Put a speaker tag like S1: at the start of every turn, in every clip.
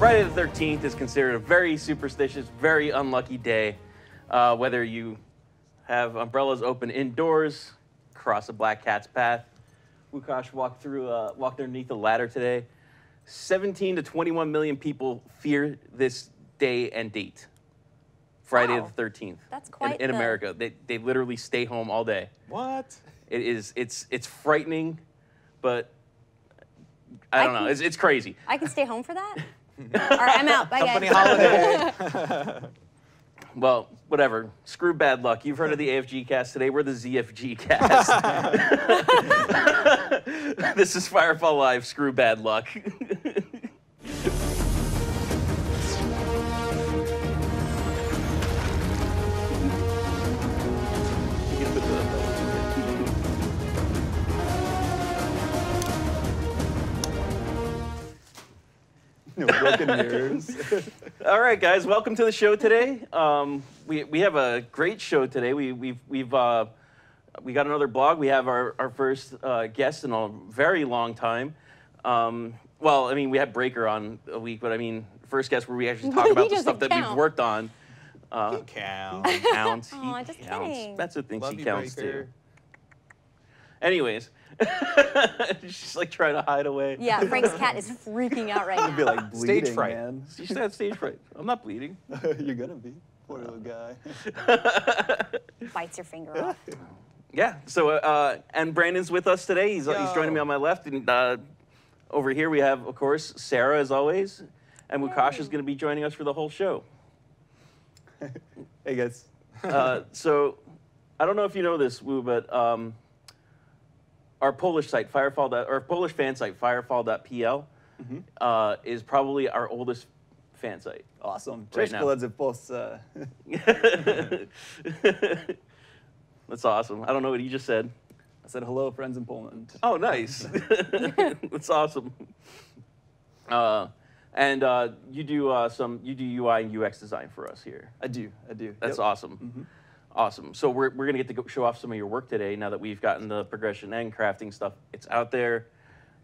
S1: Friday the 13th is considered a very superstitious, very unlucky day. Whether you have umbrellas open indoors, cross a black cat's path. Wukash walked underneath a ladder today. 17 to 21 million people fear this day and date. Friday the 13th.
S2: That's quite
S1: in America. They literally stay home all day.
S3: What?
S1: It's frightening, but I don't know. It's crazy.
S2: I can stay home for that? All right, I'm out. Bye,
S3: Company
S2: guys.
S3: holiday.
S1: Well, whatever. Screw bad luck. You've heard of the AFG cast. Today we're the ZFG cast. This is Firefall Live. Screw bad luck.
S3: No broken mirrors.
S1: All right, guys, welcome to the show today. We have a great show today. We got another blog. We have our first guest in a very long time. Well, I mean, we had Breaker on a week, but I mean, first guest where we actually talk about the stuff that we've worked on.
S3: Count.
S1: Counts.
S2: Aw,
S1: He
S2: just
S1: counts.
S2: kidding.
S1: That's what thinks
S3: Love
S1: he
S3: you,
S1: counts
S3: Breaker.
S1: too. Anyways, she's like trying to hide away.
S2: Yeah, Frank's cat is freaking out right
S4: You'd be
S2: now.
S4: like bleeding,
S3: Stage fright.
S4: man.
S1: She should have stage fright. I'm not bleeding.
S4: You're gonna be. Poor little guy.
S2: Bites your finger off.
S1: Yeah. So and Brandon's with us today. He's joining me on my left, and over here we have, of course, Sarah as always, and Wukash is going to be joining us for the whole show.
S4: Hey guys.
S1: So I don't know if you know this, Wu, but our Polish site, our Polish fan site, Firefall.pl, is probably our oldest fan site.
S4: Awesome.
S1: Right
S4: Cześć
S1: now.
S4: koledzy w Polsce.
S1: That's awesome. I don't know what he just said.
S4: I said hello, friends in Poland.
S1: Oh, nice. That's awesome. And you do UI and UX design for us here.
S4: I do.
S1: That's
S4: Yep.
S1: awesome. Awesome. So we're gonna get to go show off some of your work today. Now that we've gotten the progression and crafting stuff, it's out there.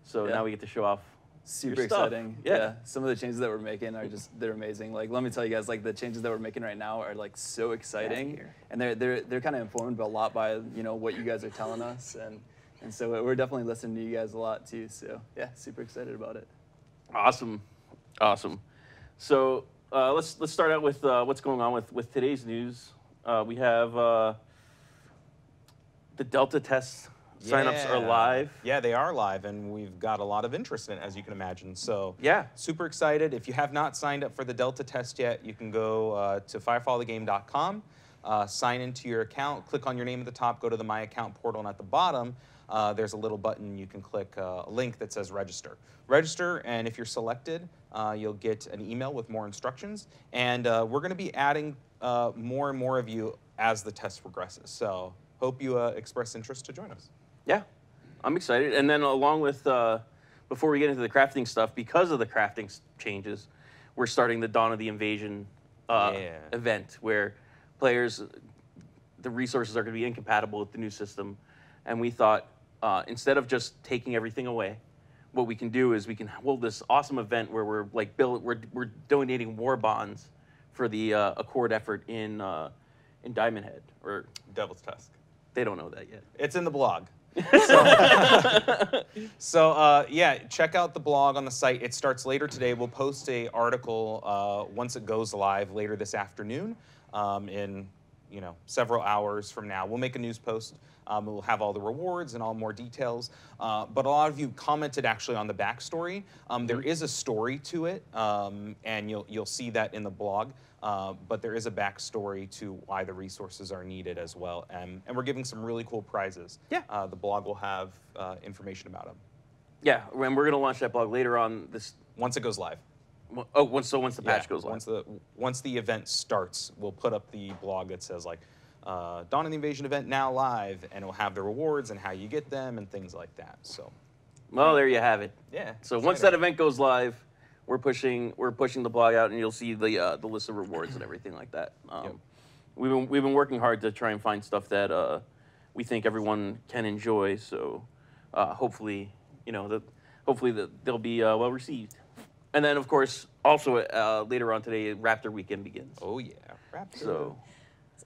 S1: So
S4: Yeah.
S1: now we get to show off.
S4: Super
S1: your stuff.
S4: exciting.
S1: Yeah.
S4: Some of the changes that we're making are they're amazing. Like, let me tell you guys, like the changes that we're making right now are like so exciting,
S1: here.
S4: and they're kind of informed a lot by what you guys are telling us, and so we're definitely listening to you guys a lot too. So yeah, super excited about it.
S1: Awesome. So let's start out with what's going on with today's news. We have the Delta test signups are live.
S3: Yeah, they are live, and we've got a lot of interest in it, as you can imagine. So
S1: Yeah.
S3: super excited. If you have not signed up for the Delta test yet, you can go to firefallthegame.com, sign into your account, click on your name at the top, go to the My Account portal, and at the bottom, there's a little button you can click a link that says register. Register, and if you're selected, you'll get an email with more instructions. And we're going to be adding more and more of you as the test progresses. So hope you express interest to join us.
S1: Yeah, I'm excited. And then along with, before we get into the crafting stuff, because of the crafting changes, we're starting the Dawn of the Invasion event where players, the resources are going to be incompatible with the new system. And we thought, instead of just taking everything away, what we can do is we can hold this awesome event where we're like we're donating war bonds for the Accord effort in Diamond Head, or
S3: Devil's Tusk.
S1: they don't know that yet.
S3: It's in the blog. Yeah, check out the blog on the site. It starts later today. We'll post a article once it goes live later this afternoon in several hours from now. We'll make a news post. We'll have all the rewards and all more details. But a lot of you commented actually on the backstory. There is a story to it, and you'll see that in the blog. But there is a backstory to why the resources are needed as well. And we're giving some really cool prizes.
S1: Yeah.
S3: The blog will have information about them.
S1: Yeah, and we're going to launch that blog later on this.
S3: Once it goes live.
S1: Oh, once the patch goes live.
S3: Once the event starts, we'll put up the blog that says like, Dawn of the Invasion event now live, and it'll have the rewards and how you get them and things like that. So,
S1: well, there you have it.
S3: yeah.
S1: So once that event goes live, we're pushing the blog out, and you'll see the list of rewards and everything like that. We've been working hard to try and find stuff that we think everyone can enjoy. So hopefully they'll be well received. And then, of course, also later on today, Raptor Weekend begins.
S3: Oh yeah, Raptor.
S1: So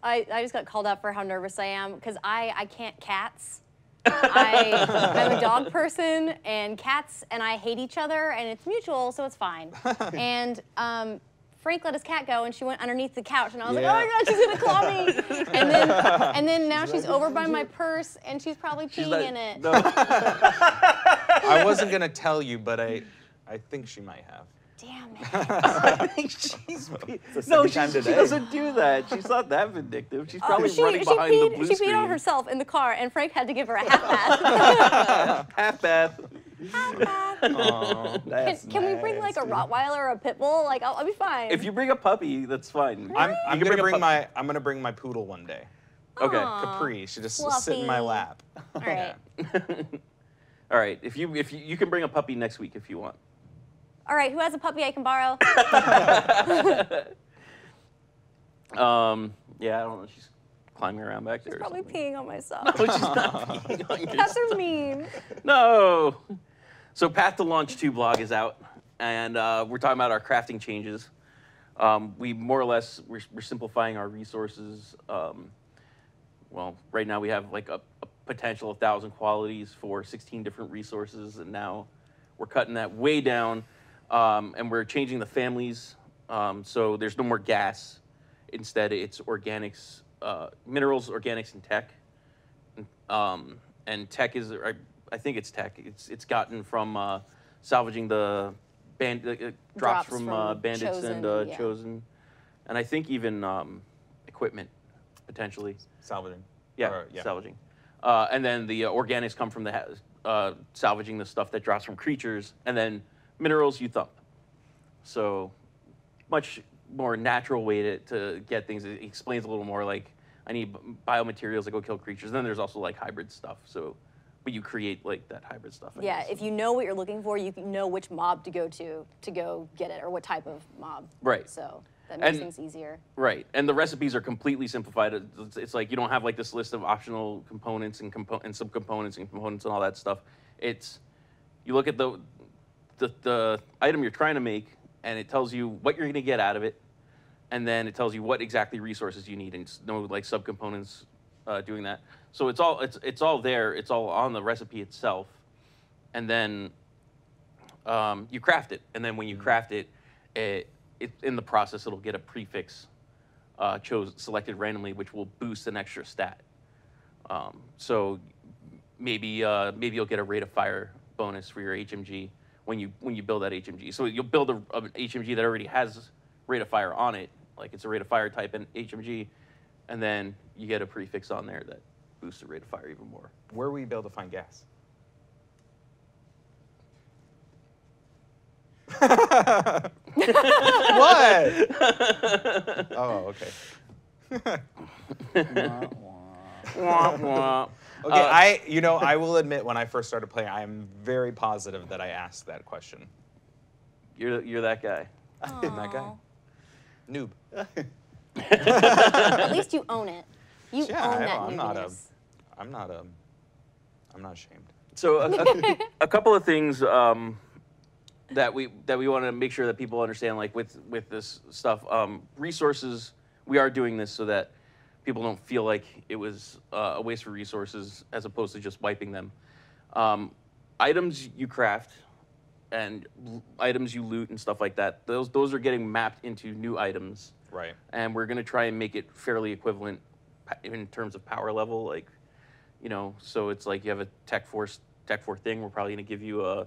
S2: I just got called out for how nervous I am because I can't cats. I'm a dog person, and cats and I hate each other, and it's mutual, so it's fine. And Frank let his cat go, and she went underneath the couch, and I was like, oh my God, she's gonna claw me. And then now she's over by my purse, and she's probably peeing in it.
S1: No.
S3: I wasn't gonna tell you, but I think she might have.
S2: Damn it.
S1: I think she's no, she doesn't do that. She's not that vindictive. She's probably running behind the blue
S2: She
S1: screen.
S2: peed on herself in the car, and Frank had to give her a half bath.
S1: Half bath.
S2: Half bath.
S4: Oh, that's
S2: Can we bring like a Rottweiler or a pit bull? Like I'll be fine.
S1: If you bring a puppy, that's fine.
S3: I'm gonna bring my poodle one day.
S1: Okay.
S2: Aw,
S3: Capri, she just
S2: fluffy.
S3: sit in my lap.
S2: All right.
S1: All right. If you can bring a puppy next week if you want.
S2: All right. Who has a puppy I can borrow?
S1: Yeah, I don't know. She's climbing around back there.
S2: She's probably peeing on myself.
S1: No, she's not peeing on your
S2: Cats
S1: stuff.
S2: are mean.
S1: No. So Path to Launch 2 blog is out, and we're talking about our crafting changes. We more or less, we're simplifying our resources. Well, right now we have like a potential of 1,000 qualities for 16 different resources, and now we're cutting that way down, and we're changing the families. So there's no more gas. Instead, it's organics, minerals, organics, and tech. And tech is, I think it's tech. It's gotten from salvaging the drops from bandits
S2: Chosen,
S1: and
S2: yeah.
S1: chosen, and I think even equipment potentially.
S3: Salvaging.
S1: Yeah,
S3: Or, yeah.
S1: salvaging. And then the organics come from the salvaging the stuff that drops from creatures, and then minerals you thump. So much more natural way to get things. It explains a little more like I need biomaterials that go kill creatures. And then there's also like hybrid stuff. So, but you create like that hybrid stuff. I
S2: Yeah,
S1: guess.
S2: if you know what you're looking for, you know which mob to go get it, or what type of mob.
S1: Right.
S2: So that makes
S1: And-
S2: things easier.
S1: Right, and the recipes are completely simplified. It's like you don't have like this list of optional components and subcomponents and components and all that stuff. It's you look at the item you're trying to make, and it tells you what you're going to get out of it, and then it tells you what exactly resources you need, and no like subcomponents doing that. So it's all there. It's all on the recipe itself, and then you craft it, and then when you craft it, in the process, it'll get a prefix selected randomly, which will boost an extra stat. So maybe you'll get a rate of fire bonus for your HMG when you build that HMG. So you'll build an HMG that already has rate of fire on it, like it's a rate of fire type in HMG, and then you get a prefix on there that boosts the rate of fire even more.
S3: Where will you be able to find gas? What? Oh, okay.
S1: Wah, wah.
S3: Okay, I will admit when I first started playing, I am very positive that I asked that question.
S1: You're that guy.
S3: I'm that guy. Noob.
S2: At least you own it. You
S3: Yeah,
S2: own that
S3: I'm not
S2: newness.
S3: I'm not ashamed.
S1: So a couple of things that we want to make sure that people understand, like with this stuff, resources. We are doing this so that people don't feel like it was a waste of resources as opposed to just wiping them. Items you craft and items you loot and stuff like that. Those are getting mapped into new items.
S3: Right.
S1: And we're going to try and make it fairly equivalent in terms of power level. Like, so it's like you have a Tech 4 thing. We're probably going to give you a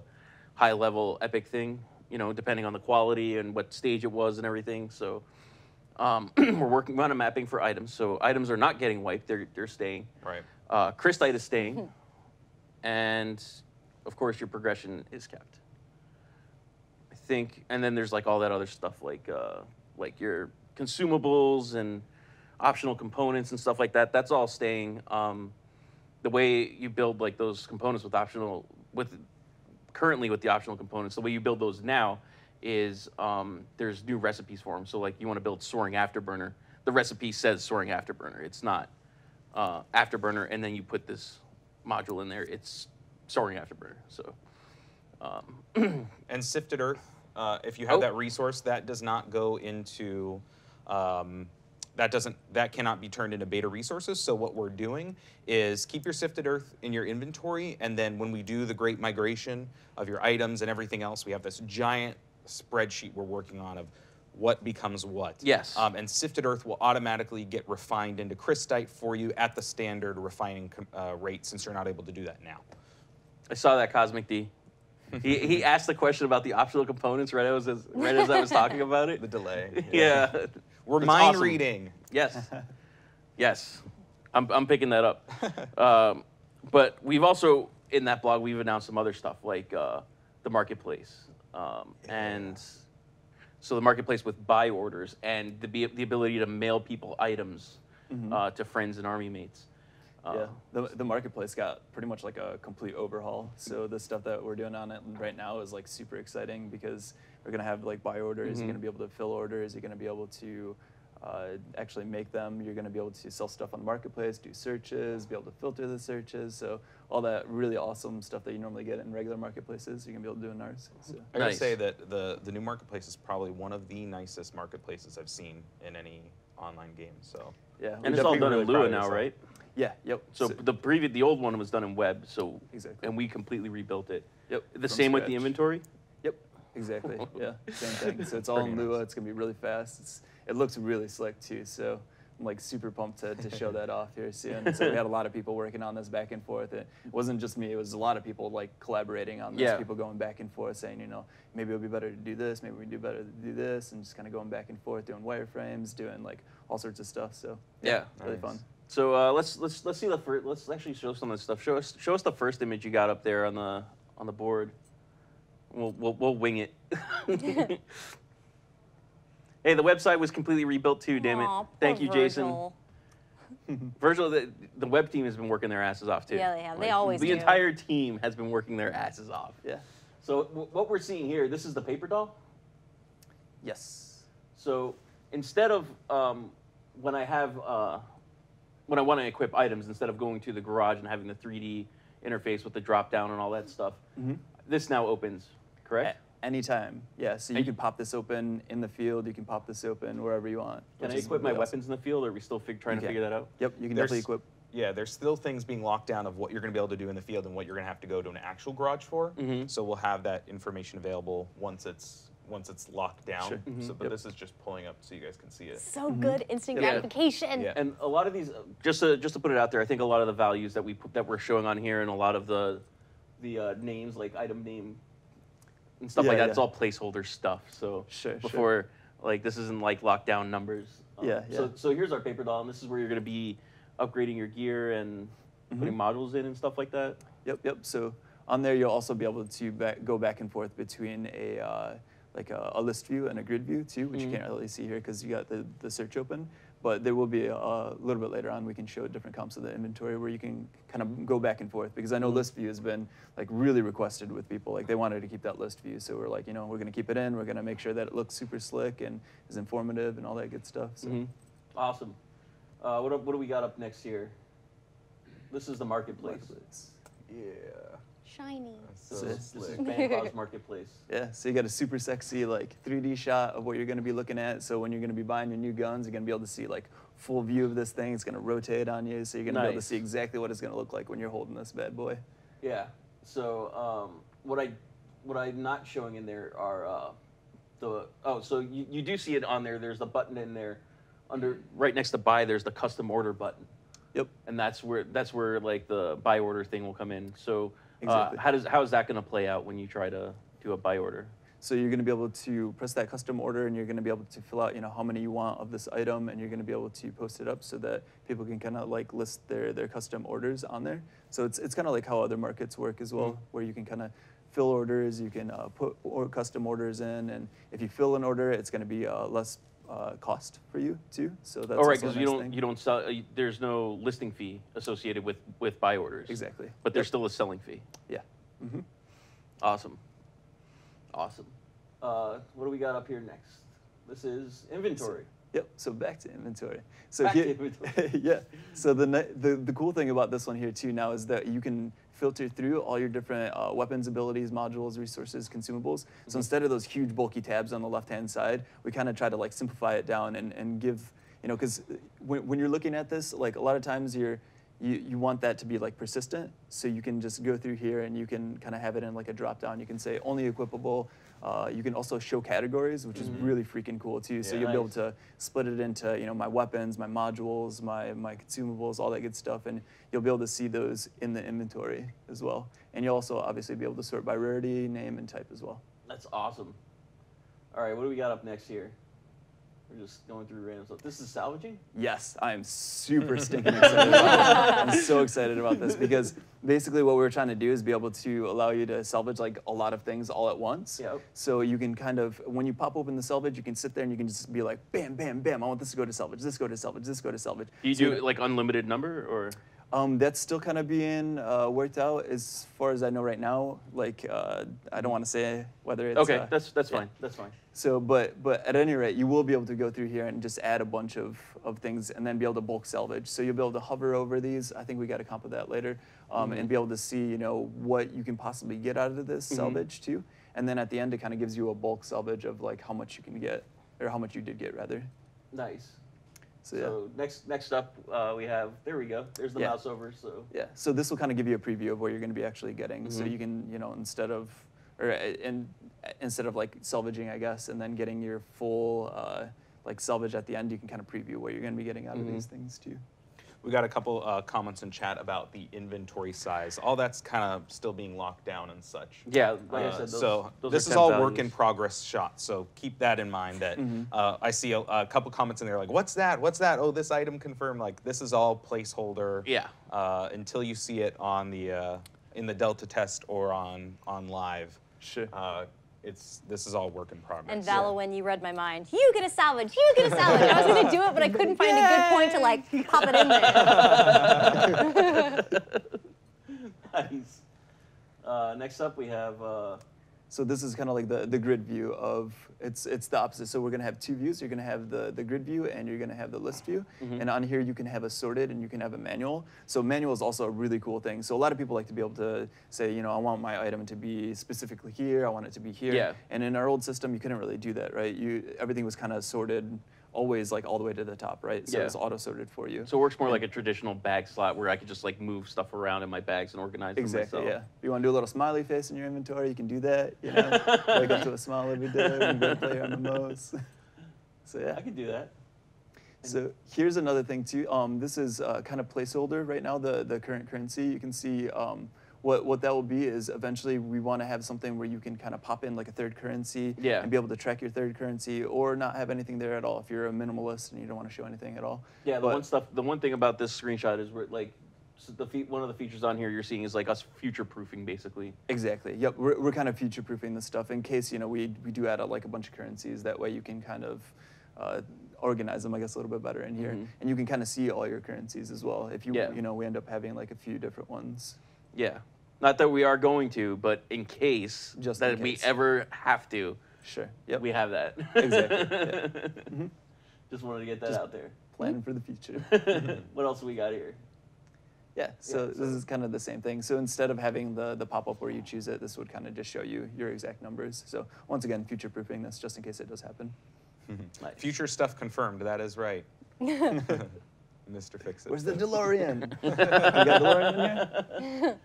S1: high level epic thing, depending on the quality and what stage it was and everything. So we're working on a mapping for items. So items are not getting wiped. They're staying.
S3: Right.
S1: Crystite is staying. And of course your progression is kept. I think, and then there's like all that other stuff like your consumables and optional components and stuff like that. That's all staying. The way you build like those components currently with the optional components, the way you build those now is there's new recipes for them. So like you want to build Soaring Afterburner. The recipe says Soaring Afterburner. It's not Afterburner, and then you put this module in there. It's Soaring Afterburner. So
S3: And Sifted Earth If you have that resource, that does not go into that cannot be turned into beta resources. So what we're doing is keep your sifted earth in your inventory, and then when we do the great migration of your items and everything else, we have this giant spreadsheet we're working on of what becomes what.
S1: Yes.
S3: And sifted earth will automatically get refined into crystite for you at the standard refining rate, since you're not able to do that now.
S1: I saw that, Cosmic D. He asked the question about the optional components right as I was talking about it.
S4: The delay.
S1: Yeah.
S3: We're
S1: That's
S3: mind
S1: awesome.
S3: reading.
S1: Yes. Yes. I'm picking that up. But we've also, in that blog, we've announced some other stuff like the marketplace. And so the marketplace with buy orders and the ability to mail people items to friends and army mates.
S4: Yeah, the marketplace got pretty much like a complete overhaul. So the stuff that we're doing on it right now is like super exciting because we're gonna have like buy orders. You're gonna be able to fill orders. You're gonna be able to actually make them. You're gonna be able to sell stuff on the marketplace, do searches, be able to filter the searches. So all that really awesome stuff that you normally get in regular marketplaces, you're gonna be able to do in ours. So.
S3: I gotta say that the new marketplace is probably one of the nicest marketplaces I've seen in any online game. So
S4: yeah,
S1: and it's all done in Lua now, right?
S4: Yeah. Yep.
S1: So the old one was done in web. So
S4: exactly.
S1: And we completely rebuilt it.
S4: Yep.
S1: The same with the inventory.
S4: Yep. Exactly. Yeah. Same thing. So it's all in Lua. It's gonna be really fast. It looks really slick too. So I'm like super pumped to show that off here soon. So we had a lot of people working on this back and forth. It wasn't just me. It was a lot of people like collaborating on this.
S1: Yeah.
S4: People going back and forth saying, you know, maybe it'll be better to do this. Maybe we do better to do this, and just kind of going back and forth, doing wireframes, doing like all sorts of stuff. So
S1: Yeah.
S4: really fun.
S1: So let's see the first. Let's actually show some of this stuff. Show us the first image you got up there on the board. We'll wing it. Hey, the website was completely rebuilt too. Damn it! Thank you, Jason. Virgil, the web team has been working their asses off too.
S2: Yeah, they have. They always do.
S1: The entire team has been working their asses off.
S4: Yeah.
S1: So what we're seeing here, this is the paper doll.
S4: Yes.
S1: So instead of when I want to equip items, instead of going to the garage and having the 3D interface with the drop down and all that stuff, this now opens, correct?
S4: Anytime, yeah. So you can pop this open in the field. You can pop this open wherever you want.
S1: Can I equip my weapons in the field, or are we still trying to figure that out?
S4: Yep, you can definitely equip.
S3: Yeah, there's still things being locked down of what you're going to be able to do in the field and what you're going to have to go to an actual garage for. So we'll have that information available once it's locked down.
S4: Sure.
S3: So, but this is just pulling up so you guys can see it.
S2: So good, instant gratification.
S3: Yeah.
S1: And a lot of these, just to put it out there, I think a lot of the values that we're showing on here, and a lot of the names like item name and stuff like that, it's all placeholder stuff. So before like this isn't like lockdown numbers. So here's our paper doll, and this is where you're going to be upgrading your gear and putting modules in and stuff like that.
S4: Yep. So on there, you'll also be able to go back and forth between a list view and a grid view too, which you can't really see here because you got the search open. But there will be a little bit later on, we can show different comps of the inventory where you can kind of go back and forth, because I know list view has been like really requested with people. Like they wanted to keep that list view. So we're like, you know, we're going to keep it in. We're going to make sure that it looks super slick and is informative and all that good stuff. So.
S1: Awesome. What do we got up next here? This is the marketplace.
S3: Yeah.
S2: Shiny.
S1: So this is Banclaw's marketplace.
S4: Yeah, so you got a super sexy like 3D shot of what you're going to be looking at. So when you're going to be buying your new guns, you're going to be able to see like full view of this thing. It's going to rotate on you, so you're going to be able to see exactly what it's going to look like when you're holding this bad boy.
S1: Yeah. So what I'm not showing in there are so you do see it on there. There's the button in there under right next to buy. There's the custom order button.
S4: Yep.
S1: And that's where like the buy order thing will come in. So.
S4: Exactly.
S1: How is that going to play out when you try to do a buy order?
S4: So you're going to be able to press that custom order, and you're going to be able to fill out, you know, how many you want of this item, and you're going to be able to post it up so that people can kind of like list their custom orders on there. So it's kind of like how other markets work as well, where you can kind of fill orders, you can put custom orders in, and if you fill an order, it's going to be less cost for you too. So that's
S1: right, because you don't sell. There's no listing fee associated with buy orders.
S4: Exactly.
S1: But there's still a selling fee.
S4: Yeah.
S1: Awesome. What do we got up here next? This is inventory.
S4: Yep. So back to inventory. So
S1: Back to
S4: here,
S1: inventory.
S4: yeah. So the cool thing about this one here too now is that you can filter through all your different weapons, abilities, modules, resources, consumables. So instead of those huge bulky tabs on the left-hand side, we kind of try to like simplify it down and give, you know, because when you're looking at this, like a lot of times you want that to be like persistent, so you can just go through here and you can kind of have it in like a drop down. You can say only equipable. You can also show categories, which is really freaking cool too. So you'll be able to split it into, you know, my weapons, my modules, my consumables, all that good stuff, and you'll be able to see those in the inventory as well. And you'll also obviously be able to sort by rarity, name, and type as well.
S1: That's awesome. All right, what do we got up next here? We're just going through random stuff. This is salvaging?
S4: Yes, I am super stinking excited about this. I'm so excited about this because basically what we're trying to do is be able to allow you to salvage like a lot of things all at once.
S1: Yep.
S4: So you can kind of, when you pop open the salvage, you can sit there and you can just be like, bam, bam, bam, I want this to go to salvage, this go to salvage, this go to salvage.
S1: Do you do like unlimited number or?
S4: That's still kind of being worked out as far as I know right now. Like, I don't want to say whether it's...
S1: Okay, that's fine, that's fine.
S4: So, but at any rate, you will be able to go through here and just add a bunch of things and then be able to bulk salvage. So you'll be able to hover over these. I think we got a comp of that later. And be able to see, you know, what you can possibly get out of this salvage too. And then at the end, it kind of gives you a bulk salvage of like how much you can get, or how much you did get rather.
S1: Nice.
S4: So yeah.
S1: Next up, we have, there we go. There's the mouse over, so.
S4: Yeah, so this will kind of give you a preview of what you're going to be actually getting. So you can, you know, instead of like salvaging, I guess, and then getting your full like salvage at the end, you can kind of preview what you're going to be getting out of these things too.
S3: We got a couple comments in chat about the inventory size. All that's kind of still being locked down and such.
S1: Yeah, like I said,
S3: so
S1: those
S3: this
S1: are
S3: is
S1: temp
S3: all
S1: values.
S3: work in progress shots. So keep that in mind. That I see a couple comments in there like, "What's that? What's that? Oh, this item confirmed." Like this is all placeholder.
S1: Yeah.
S3: Until you see it on the in the Delta test or on live.
S4: Sure.
S3: This is all work in progress.
S2: And Valowin, you read my mind. You get a salvage, you get a salvage. I was gonna do it, but I couldn't find a good point to like pop it in there.
S1: Nice. Next up we have,
S4: So this is kind of like the grid view of, it's the opposite. So we're gonna have two views. You're gonna have the grid view and you're gonna have the list view. And on here you can have a sorted and you can have a manual. So manual is also a really cool thing. So a lot of people like to be able to say, you know, I want my item to be specifically here, I want it to be here.
S1: Yeah.
S4: And in our old system, you couldn't really do that, right? Everything was kind of sorted always like all the way to the top, right? So it's auto-sorted for you.
S1: so it works more like a traditional bag slot where I could just like move stuff around in my bags and organize them
S4: Exactly,
S1: myself.
S4: yeah. If you want to do a little smiley face in your inventory, you can do that, you know? Wake up to a smile every day when you play on the mouse. So yeah.
S1: I could do that.
S4: So here's another thing too. This is kind of placeholder right now, the current currency. You can see what that will be is eventually we want to have something where you can kind of pop in like a third currency and be able to track your third currency or not have anything there at all if you're a minimalist and you don't want to show anything at all.
S1: Yeah, the one thing about this screenshot is we're like, so one of the features on here you're seeing is like us future-proofing basically.
S4: Exactly. Yep. We're kind of future-proofing this stuff in case, you know, we do add like a bunch of currencies. That way you can kind of organize them, I guess, a little bit better in here, and you can kind of see all your currencies as well. If you you know, we end up having like a few different ones.
S1: Yeah. Not that we are going to, but in case
S4: Just
S1: that
S4: in
S1: we
S4: case.
S1: ever have to,
S4: Sure. Yep.
S1: we have that.
S4: Exactly. Yeah.
S1: Just wanted to get that out there.
S4: Planning for the future.
S1: What else do we got here?
S4: Yeah, so this is kind of the same thing. So instead of having the pop-up where you choose it, this would kind of just show you your exact numbers. So once again, future-proofing this just in case it does happen.
S1: Nice.
S3: Future stuff confirmed. That is right. Mr. Fix-It.
S4: Where's the DeLorean? You got DeLorean in here?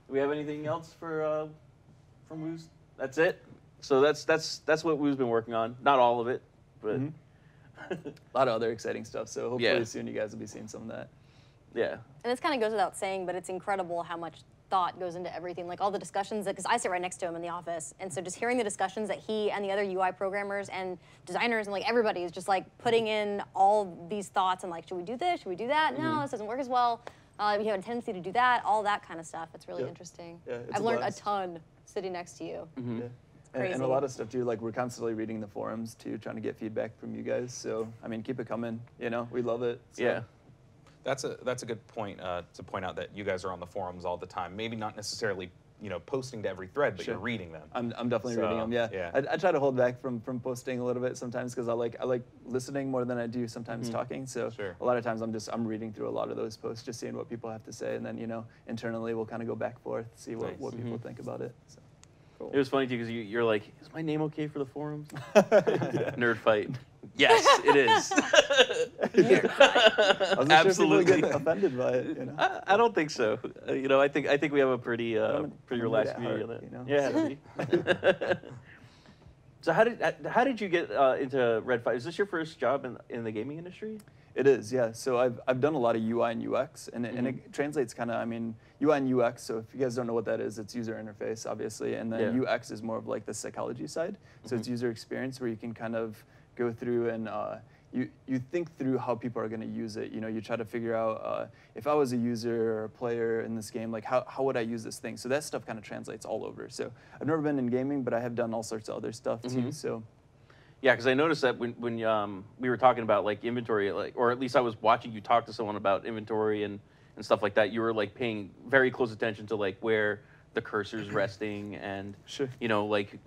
S1: Do we have anything else for from Woo's? That's it. So that's what Woo's been working on. Not all of it, but
S4: A lot of other exciting stuff. So hopefully soon you guys will be seeing some of that.
S1: yeah.
S2: And this kind of goes without saying, but it's incredible how much thought goes into everything. Like all the discussions, because I sit right next to him in the office, and so just hearing the discussions that he and the other UI programmers and designers and like everybody is just like putting in all these thoughts and like, should we do this? Should we do that? No, this doesn't work as well. We have a tendency to do that. All that kind of stuff. It's really interesting.
S4: Yeah, it's
S2: I've
S4: a
S2: learned
S4: blast.
S2: a ton sitting next to you.
S4: Yeah.
S2: crazy.
S4: And a lot of stuff too, like we're constantly reading the forums too, trying to get feedback from you guys. So, I mean, keep it coming, you know, we love it. So.
S1: Yeah.
S3: That's a good point to point out that you guys are on the forums all the time. Maybe not necessarily posting to every thread, but you're reading them.
S4: I'm definitely reading them. Yeah. I try to hold back from posting a little bit sometimes because I like listening more than I do sometimes talking. So a lot of times I'm reading through a lot of those posts, just seeing what people have to say, and then internally we'll kind of go back and forth, see what people think about it. So.
S1: Cool. It was funny too because you're like, is my name okay for the forums? Nerd fight. Yes, it is.
S4: Nerd fight. I wasn't
S1: Absolutely.
S4: Sure people get offended by it.
S1: I don't think so. I think we have a pretty relaxed community on that. Yeah. So how did you get into Red 5? Is this your first job in the gaming industry?
S4: It is, yeah. So I've done a lot of UI and UX, and it translates kind of, UI and UX, so if you guys don't know what that is, it's user interface, obviously, and then UX is more of like the psychology side. So it's user experience where you can kind of go through and you think through how people are going to use it. You try to figure out, if I was a user or a player in this game, like how would I use this thing? So that stuff kind of translates all over. So I've never been in gaming, but I have done all sorts of other stuff too, so.
S1: Yeah, because I noticed that when we were talking about like inventory, or at least I was watching you talk to someone about inventory and stuff like that, you were like paying very close attention to like where the cursor's resting and like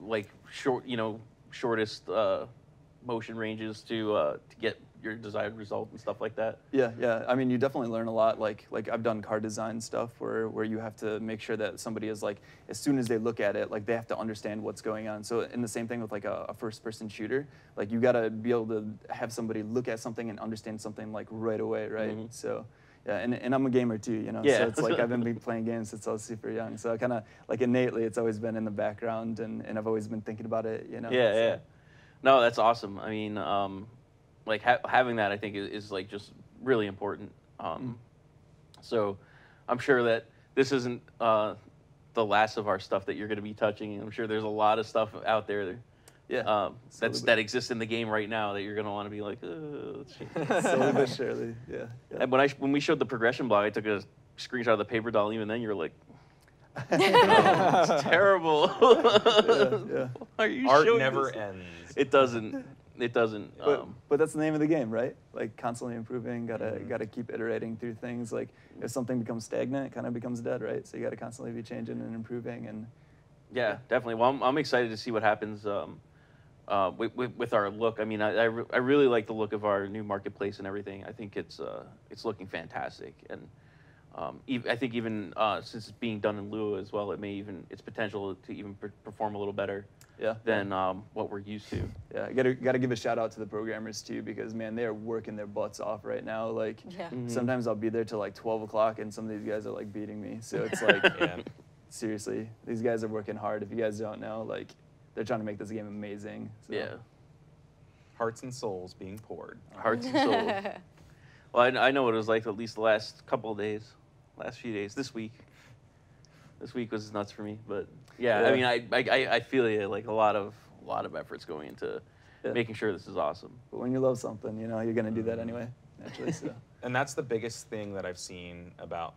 S1: shortest motion ranges to get your desired result and stuff like that.
S4: Yeah. You definitely learn a lot. Like I've done car design stuff where you have to make sure that somebody is like, as soon as they look at it, like they have to understand what's going on. So in the same thing with like a first-person shooter, like you got to be able to have somebody look at something and understand something like right away, right? So. Yeah, and I'm a gamer too,
S1: Yeah.
S4: So it's like I've been playing games since I was super young. So I kind of like innately, it's always been in the background, and I've always been thinking about it,
S1: Yeah. No, that's awesome. Like having that, I think, is like just really important. So I'm sure that this isn't the last of our stuff that you're going to be touching. I'm sure there's a lot of stuff out there that exists in the game right now that you're going to want to be like, let's change.
S4: Slowly but surely, yeah.
S1: And when we showed the progression blog, I took a screenshot of the paper doll. Even then, you were like, it's terrible.
S4: Yeah.
S1: Are you
S3: Art
S1: showing
S3: never
S1: this?
S3: ends.
S1: It doesn't.
S4: But that's the name of the game, right? Like constantly improving, gotta keep iterating through things. Like if something becomes stagnant, it kind of becomes dead, right? So you gotta constantly be changing and improving. And
S1: yeah, definitely. Well, I'm excited to see what happens with our look. I really like the look of our new marketplace and everything. I think it's looking fantastic, and I think even since it's being done in Lua as well, its potential to even perform a little better. Than what we're used to.
S4: Yeah, gotta give a shout out to the programmers too, because man, they are working their butts off right now. Like sometimes I'll be there till like 12 o'clock, and some of these guys are like beating me. So it's like, seriously, these guys are working hard. If you guys don't know, like they're trying to make this game amazing. So.
S1: Yeah.
S3: Hearts and souls being poured.
S1: Hearts and souls. Well, I know what it was like at least the last few days, this week. This week was nuts for me, but I feel you. Like a lot of effort's going into making sure this is awesome.
S4: But when you love something, you're gonna do that anyway, naturally. So.
S3: And that's the biggest thing that I've seen about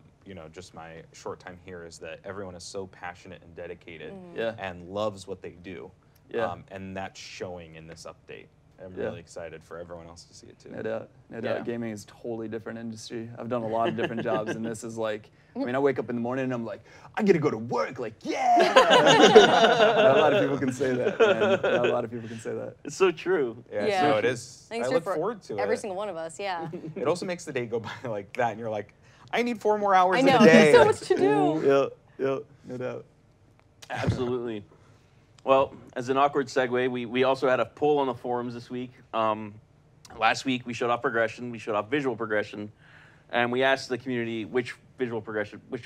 S3: just my short time here is that everyone is so passionate and dedicated and loves what they do. And that's showing in this update. I'm really excited for everyone else to see it too.
S4: No doubt. Gaming is a totally different industry. I've done a lot of different jobs, and this is like, I wake up in the morning and I'm like, I get to go to work, like, yeah! Not a lot of people can say that, man. Not a lot of people can say that.
S1: It's so true.
S3: Yeah. So it is. I look forward to it.
S2: Every single one of us, yeah.
S3: It also makes the day go by like that, and you're like, I need 4 more hours
S2: in
S3: a day.
S2: There's so much to do.
S4: Yeah, no doubt.
S1: Absolutely. Well, as an awkward segue, we also had a poll on the forums this week. Last week, we showed off progression. We showed off visual progression. And we asked the community which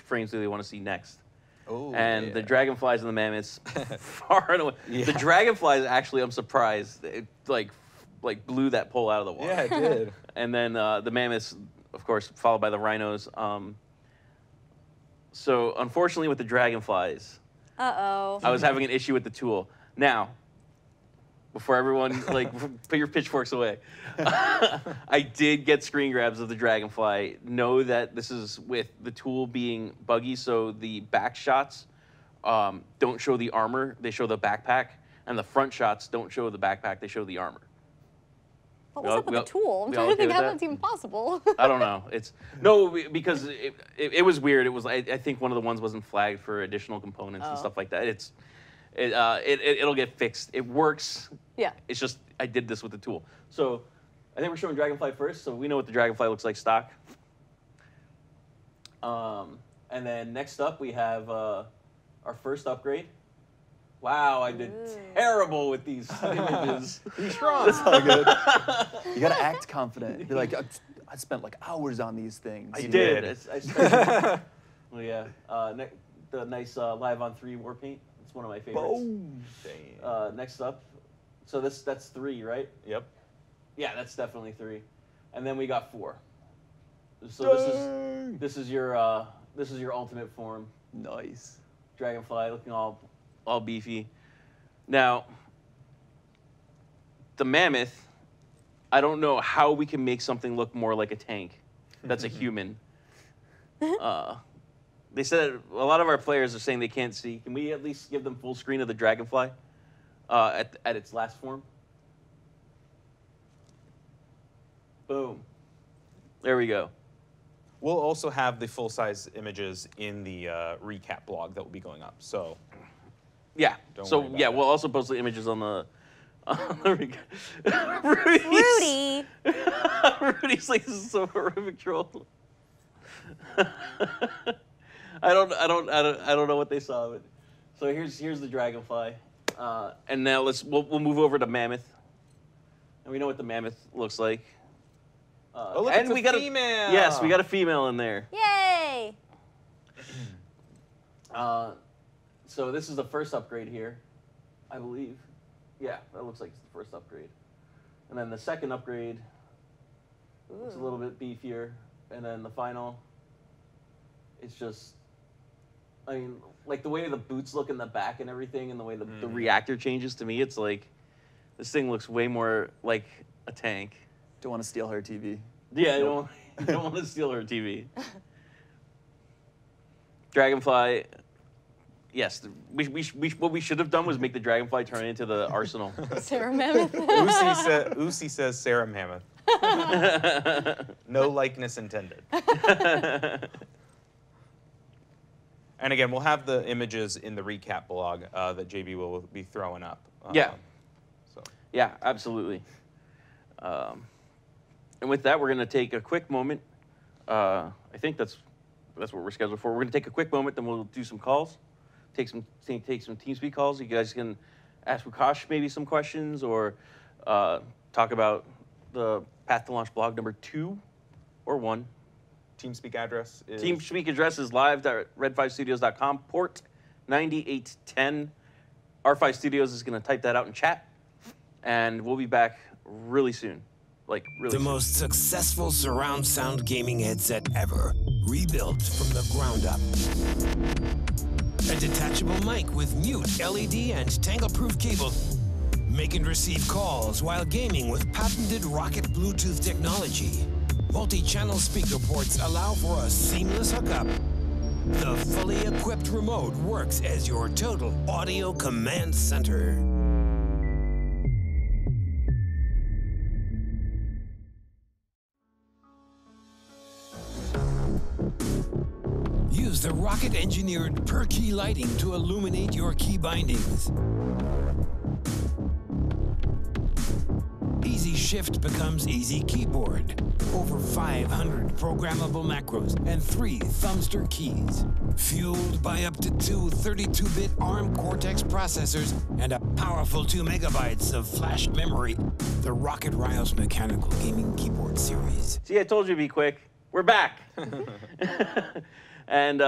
S1: frames do they want to see next. The dragonflies and the mammoths, far and away. Yeah. The dragonflies, actually, I'm surprised. It like blew that poll out of the water.
S3: Yeah, it did.
S1: And then the mammoths, of course, followed by the rhinos. So unfortunately with the dragonflies, I was having an issue with the tool. Now, before everyone put your pitchforks away, I did get screen grabs of the dragonfly. Know that this is with the tool being buggy, so the back shots don't show the armor, they show the backpack, and the front shots don't show the backpack, they show the armor.
S2: What was up with the tool? I'm
S1: we
S2: trying
S1: all
S2: to
S1: okay
S2: think
S1: with
S2: how
S1: that?
S2: that's even possible.
S1: I don't know. Because it was weird. It was I think one of the ones wasn't flagged for additional components and stuff like that. It'll get fixed. It works.
S2: Yeah.
S1: It's just I did this with the tool. So I think we're showing Dragonfly first, so we know what the Dragonfly looks like stock. And then next up we have our first upgrade. Wow, I did terrible with these images.
S3: He's strong.
S4: That's all good. You gotta act confident. Be like, I spent like hours on these things.
S1: I
S4: you
S1: did.
S4: know?
S1: Well, yeah. The nice Live on 3 war paint. It's one of my favorites.
S4: Boom.
S1: Next up, so that's 3, right?
S3: Yep.
S1: Yeah, that's definitely 3. And then we got 4. So this is your ultimate form.
S4: Nice.
S1: Dragonfly looking all beefy. Now, the mammoth, I don't know how we can make something look more like a tank that's a human. They said a lot of our players are saying they can't see. Can we at least give them full screen of the Dragonfly at its last form? Boom. There we go.
S3: We'll also have the full-size images in the recap blog that will be going up. So
S1: Yeah.
S3: Don't
S1: So
S3: worry about
S1: yeah,
S3: that.
S1: we'll also post the images on the.
S2: Rudy.
S1: Rudy's like, this is so horrific, troll. I don't know what they saw, but so here's the Dragonfly, and now we'll move over to Mammoth, and we know what the Mammoth looks like.
S3: oh, look,
S1: and
S3: it's
S1: we
S3: a
S1: got
S3: female.
S1: Yes, we got a female in there.
S2: Yay!
S1: So this is the first upgrade here, I believe. Yeah, that looks like it's the first upgrade. And then the second upgrade looks a little bit beefier. And then the final, it's just, I mean, like the way the boots look in the back and everything and the way the reactor changes, to me, it's like, this thing looks way more like a tank.
S4: Don't want to steal her TV.
S1: Yeah, you don't want to steal her TV. Dragonfly. Yes, what we should have done was make the Dragonfly turn into the Arsenal.
S2: Sarah Mammoth.
S3: Uzi says Sarah Mammoth. No likeness intended. And again, we'll have the images in the recap blog that JB will be throwing up.
S1: Yeah.
S3: So.
S1: Yeah, absolutely. And with that, we're going to take a quick moment. I think that's what we're scheduled for. We're going to take a quick moment, then we'll do some calls. Take some TeamSpeak calls. You guys can ask Wukash maybe some questions or talk about the Path to Launch blog number 2 or 1.
S3: TeamSpeak address is...
S1: TeamSpeak address is live.red5studios.com, port 9810. R5 Studios is going to type that out in chat, and we'll be back really soon. Like, really
S5: The
S1: soon.
S5: most successful surround sound gaming headset ever, rebuilt from the ground up. A detachable mic with mute, LED, and tangle-proof cable. Make and receive calls while gaming with patented Rocket Bluetooth technology. Multi-channel speaker ports allow for a seamless hookup. The fully equipped remote works as your total audio command center. Use the rocket-engineered per-key lighting to illuminate your key bindings. Easy Shift becomes Easy Keyboard. Over 500 programmable macros and 3 thumbster keys. Fueled by up to 2 32-bit ARM Cortex processors and a powerful 2 megabytes of flash memory. The Rocket Rios Mechanical Gaming Keyboard Series.
S1: See, I told you to be quick. We're back. And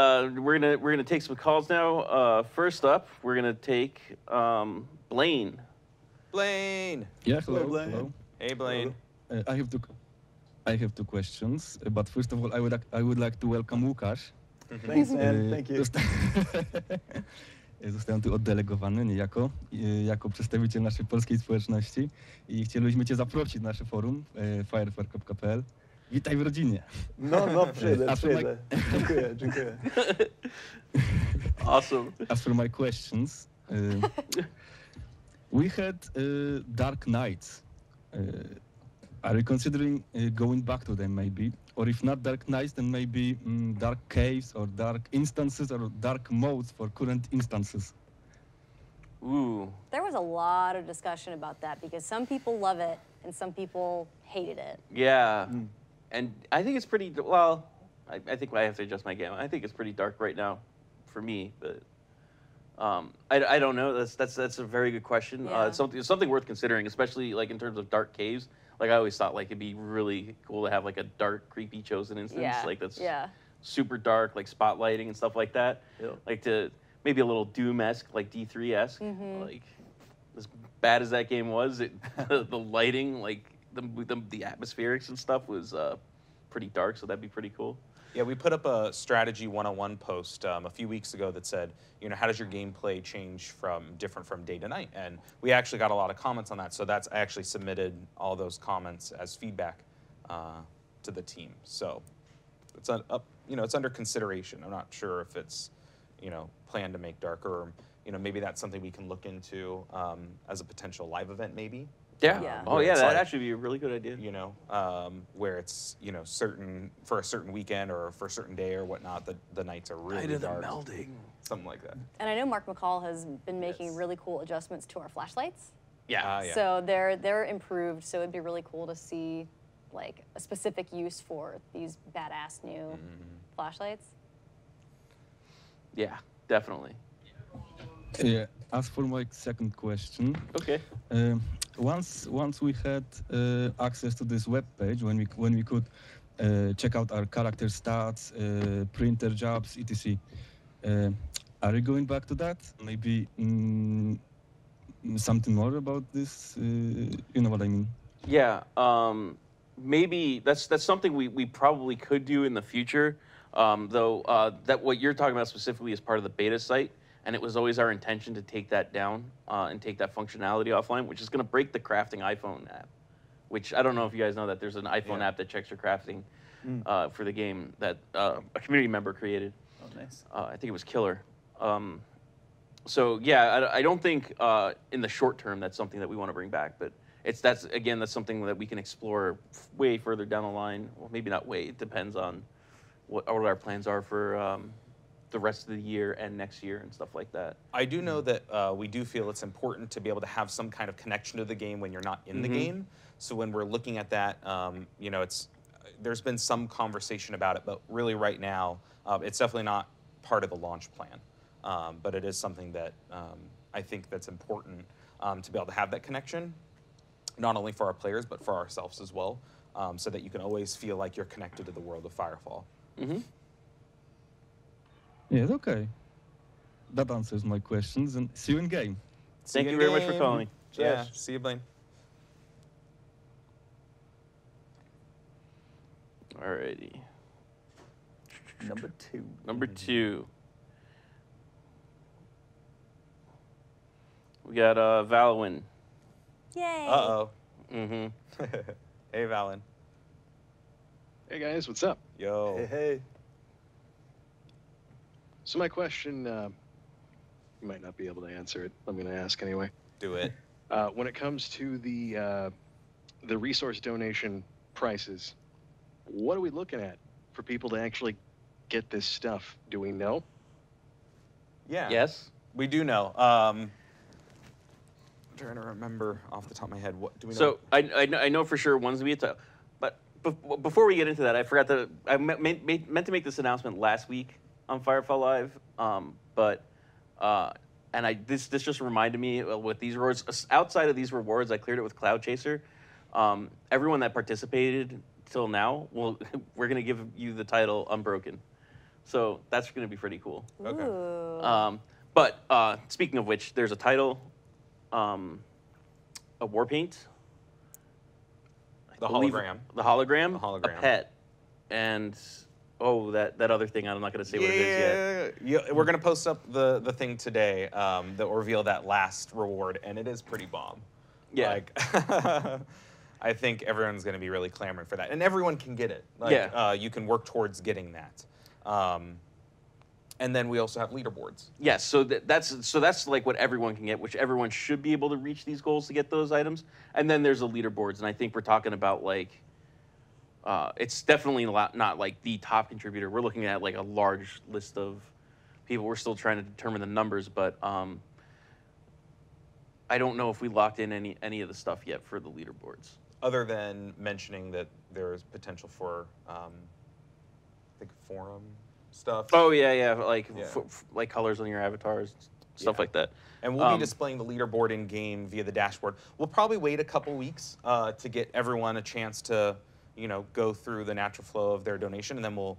S1: we're gonna take some calls now. First up, we're gonna take Blaine.
S3: Blaine.
S6: Yeah, hello.
S4: Hello, Blaine.
S6: Hello.
S3: Hey, Blaine.
S6: I have two questions, but first of all, I would like to welcome Łukasz.
S4: Thanks, man. Thank you.
S6: Zostałem tu oddelegowany niejako, jako przedstawiciel naszej polskiej społeczności i chcielibyśmy Cię zaprosić na nasze forum firefall.pl. Witaj w rodzinie.
S4: No, przyjdę.
S6: Dziękuję.
S4: Dziękuję.
S1: Awesome.
S6: As for my questions, we had Dark Knights Are you considering going back to them maybe? Or if not Dark Knights, then maybe Dark Caves or Dark Instances or Dark Modes for current instances?
S1: Ooh.
S2: There was a lot of discussion about that because some people love it and some people hated it.
S1: Yeah. And I think it's pretty, well, I think I have to adjust my game. I think it's pretty dark right now for me, but I don't know. That's a very good question.
S2: Yeah.
S1: It's something worth considering, especially like in terms of dark caves. Like I always thought like it'd be really cool to have like a dark, creepy chosen instance.
S2: Yeah.
S1: Like that's
S2: yeah.
S1: super dark, like spotlighting and stuff like that.
S4: Yeah.
S1: Like to maybe a little Doom-esque, like D3-esque. Like as bad as that game was, the lighting, like the atmospherics and stuff was pretty dark. So that'd be pretty cool.
S3: Yeah, we put up a strategy 101 post a few weeks ago that said, you know, how does your gameplay change different from day to night? And we actually got a lot of comments on that. So I actually submitted all those comments as feedback to the team. So it's it's under consideration. I'm not sure if it's, planned to make darker, or, maybe that's something we can look into as a potential live event, maybe.
S1: Yeah.
S2: Yeah.
S1: Oh
S3: Where
S1: yeah,
S3: it's
S1: that'd
S3: like,
S1: actually be a really good idea.
S3: Where it's certain for a certain weekend or for a certain day or whatnot, the nights are really
S1: Night of the
S3: dark.
S1: melding.
S3: Something like that.
S2: And I know Mark McCall has been making really cool adjustments to our flashlights.
S1: Yeah.
S3: Yeah.
S2: So they're improved. So it'd be really cool to see like a specific use for these badass new flashlights.
S1: Yeah, definitely.
S6: Yeah. As for my second question,
S1: Okay.
S6: once we had access to this web page, when we could check out our character stats, printer jobs, etc. Are you going back to that? Maybe something more about this? You know what I mean?
S1: Yeah. Maybe that's something we probably could do in the future. Though that what you're talking about specifically is part of the beta site. And it was always our intention to take that down and take that functionality offline, which is going to break the crafting iPhone app. Which I don't know if you guys know that there's an iPhone app that checks your crafting for the game that a community member created.
S4: Oh, nice.
S1: I think it was Killer. So yeah, I don't think in the short term that's something that we want to bring back, but that's something that we can explore way further down the line. Well, maybe not way. It depends on what our plans are for the rest of the year and next year and stuff like that.
S3: I do know that we do feel it's important to be able to have some kind of connection to the game when you're not in the game. So when we're looking at that, there's been some conversation about it, but really right now, it's definitely not part of the launch plan. But it is something that I think that's important to be able to have that connection, not only for our players, but for ourselves as well, so that you can always feel like you're connected to the world of Firefall.
S6: Yes, okay. That answers my questions, and see you in game.
S1: Thank you very much for calling.
S3: Yeah,
S1: Cheers.
S3: see you, Blaine.
S1: Alrighty.
S4: Number 2.
S1: Number 2. We got Valwin.
S2: Yay!
S3: Uh-oh.
S1: Mm-hmm.
S3: Hey, Valen.
S7: Hey guys, what's up?
S3: Yo.
S4: Hey.
S7: So my question, you might not be able to answer it. I'm going to ask anyway.
S3: Do it.
S7: When it comes to the resource donation prices, what are we looking at for people to actually get this stuff? Do we know?
S3: Yeah.
S1: Yes.
S3: We do know. I'm trying to remember off the top of my head. What do we know?
S1: So I know for sure one's gonna be a but before we get into that, I forgot that I meant to make this announcement last week on Firefall Live, this just reminded me with these rewards. Outside of these rewards, I cleared it with Cloud Chaser. Everyone that participated till now, we're gonna give you the title Unbroken, so that's gonna be pretty cool.
S3: Okay.
S2: Ooh.
S1: But speaking of which, there's a title, a war paint,
S3: The
S1: believe-
S3: hologram.
S1: the hologram,
S3: The hologram.
S1: a pet, and that other thing. I'm not gonna say what it is yet.
S3: Yeah, we're gonna post up the thing today that will reveal that last reward, and it is pretty bomb.
S1: Yeah.
S3: Like, I think everyone's gonna be really clamoring for that, and everyone can get it. Like,
S1: Yeah.
S3: You can work towards getting that. And then we also have leaderboards.
S1: Yes, so that's like what everyone can get, which everyone should be able to reach these goals to get those items. And then there's the leaderboards, and I think we're talking about like, it's definitely not like the top contributor. We're looking at like a large list of people. We're still trying to determine the numbers, but I don't know if we locked in any of the stuff yet for the leaderboards.
S3: Other than mentioning that there's potential for, I think, forum stuff.
S1: Oh yeah, like like colors on your avatars, stuff like that.
S3: And we'll be displaying the leaderboard in game via the dashboard. We'll probably wait a couple weeks to get everyone a chance to, go through the natural flow of their donation, and then we'll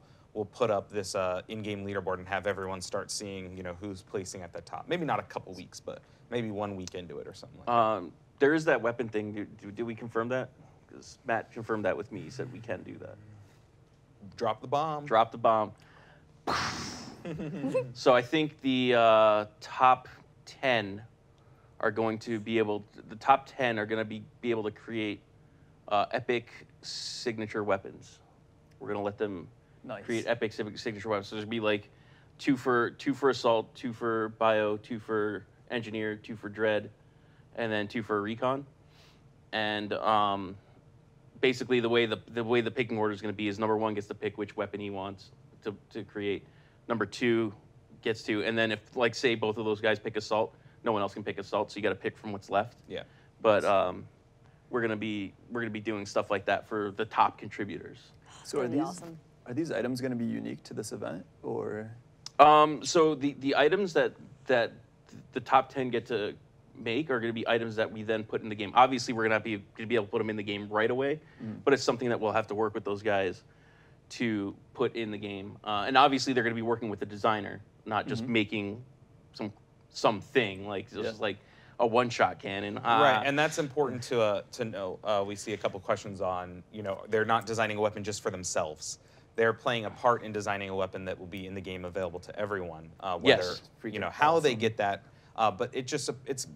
S3: put up this in-game leaderboard and have everyone start seeing, who's placing at the top. Maybe not a couple weeks, but maybe 1 week into it or something like that.
S1: There is that weapon thing. Did we confirm that? Because Matt confirmed that with me. He said we can do that.
S3: Drop the bomb.
S1: Drop the bomb. So I think the top 10 are going to be able. The top 10 are going to be able to create epic signature weapons. We're going to let them create epic signature weapons. So there'll be like two for assault, 2 for bio, 2 for engineer, 2 for dread, and then 2 for recon. And basically the way the picking order is going to be is number 1 gets to pick which weapon he wants to create. Number 2 gets to, and then if, like, say both of those guys pick assault, no one else can pick assault, so you got to pick from what's left.
S3: Yeah.
S1: But we're gonna be doing stuff like that for the top contributors.
S4: So are these items going to be unique to this event, or?
S1: So the items that the top 10 get to make are going to be items that we then put in the game. Obviously, we're going to be able to put them in the game right away, but it's something that we'll have to work with those guys to put in the game. And obviously, they're going to be working with the designer, not just making something like just like a one-shot cannon.
S3: Right, and that's important to know. We see a couple questions on, they're not designing a weapon just for themselves. They're playing a part in designing a weapon that will be in the game available to everyone. Whether how they get that, but it's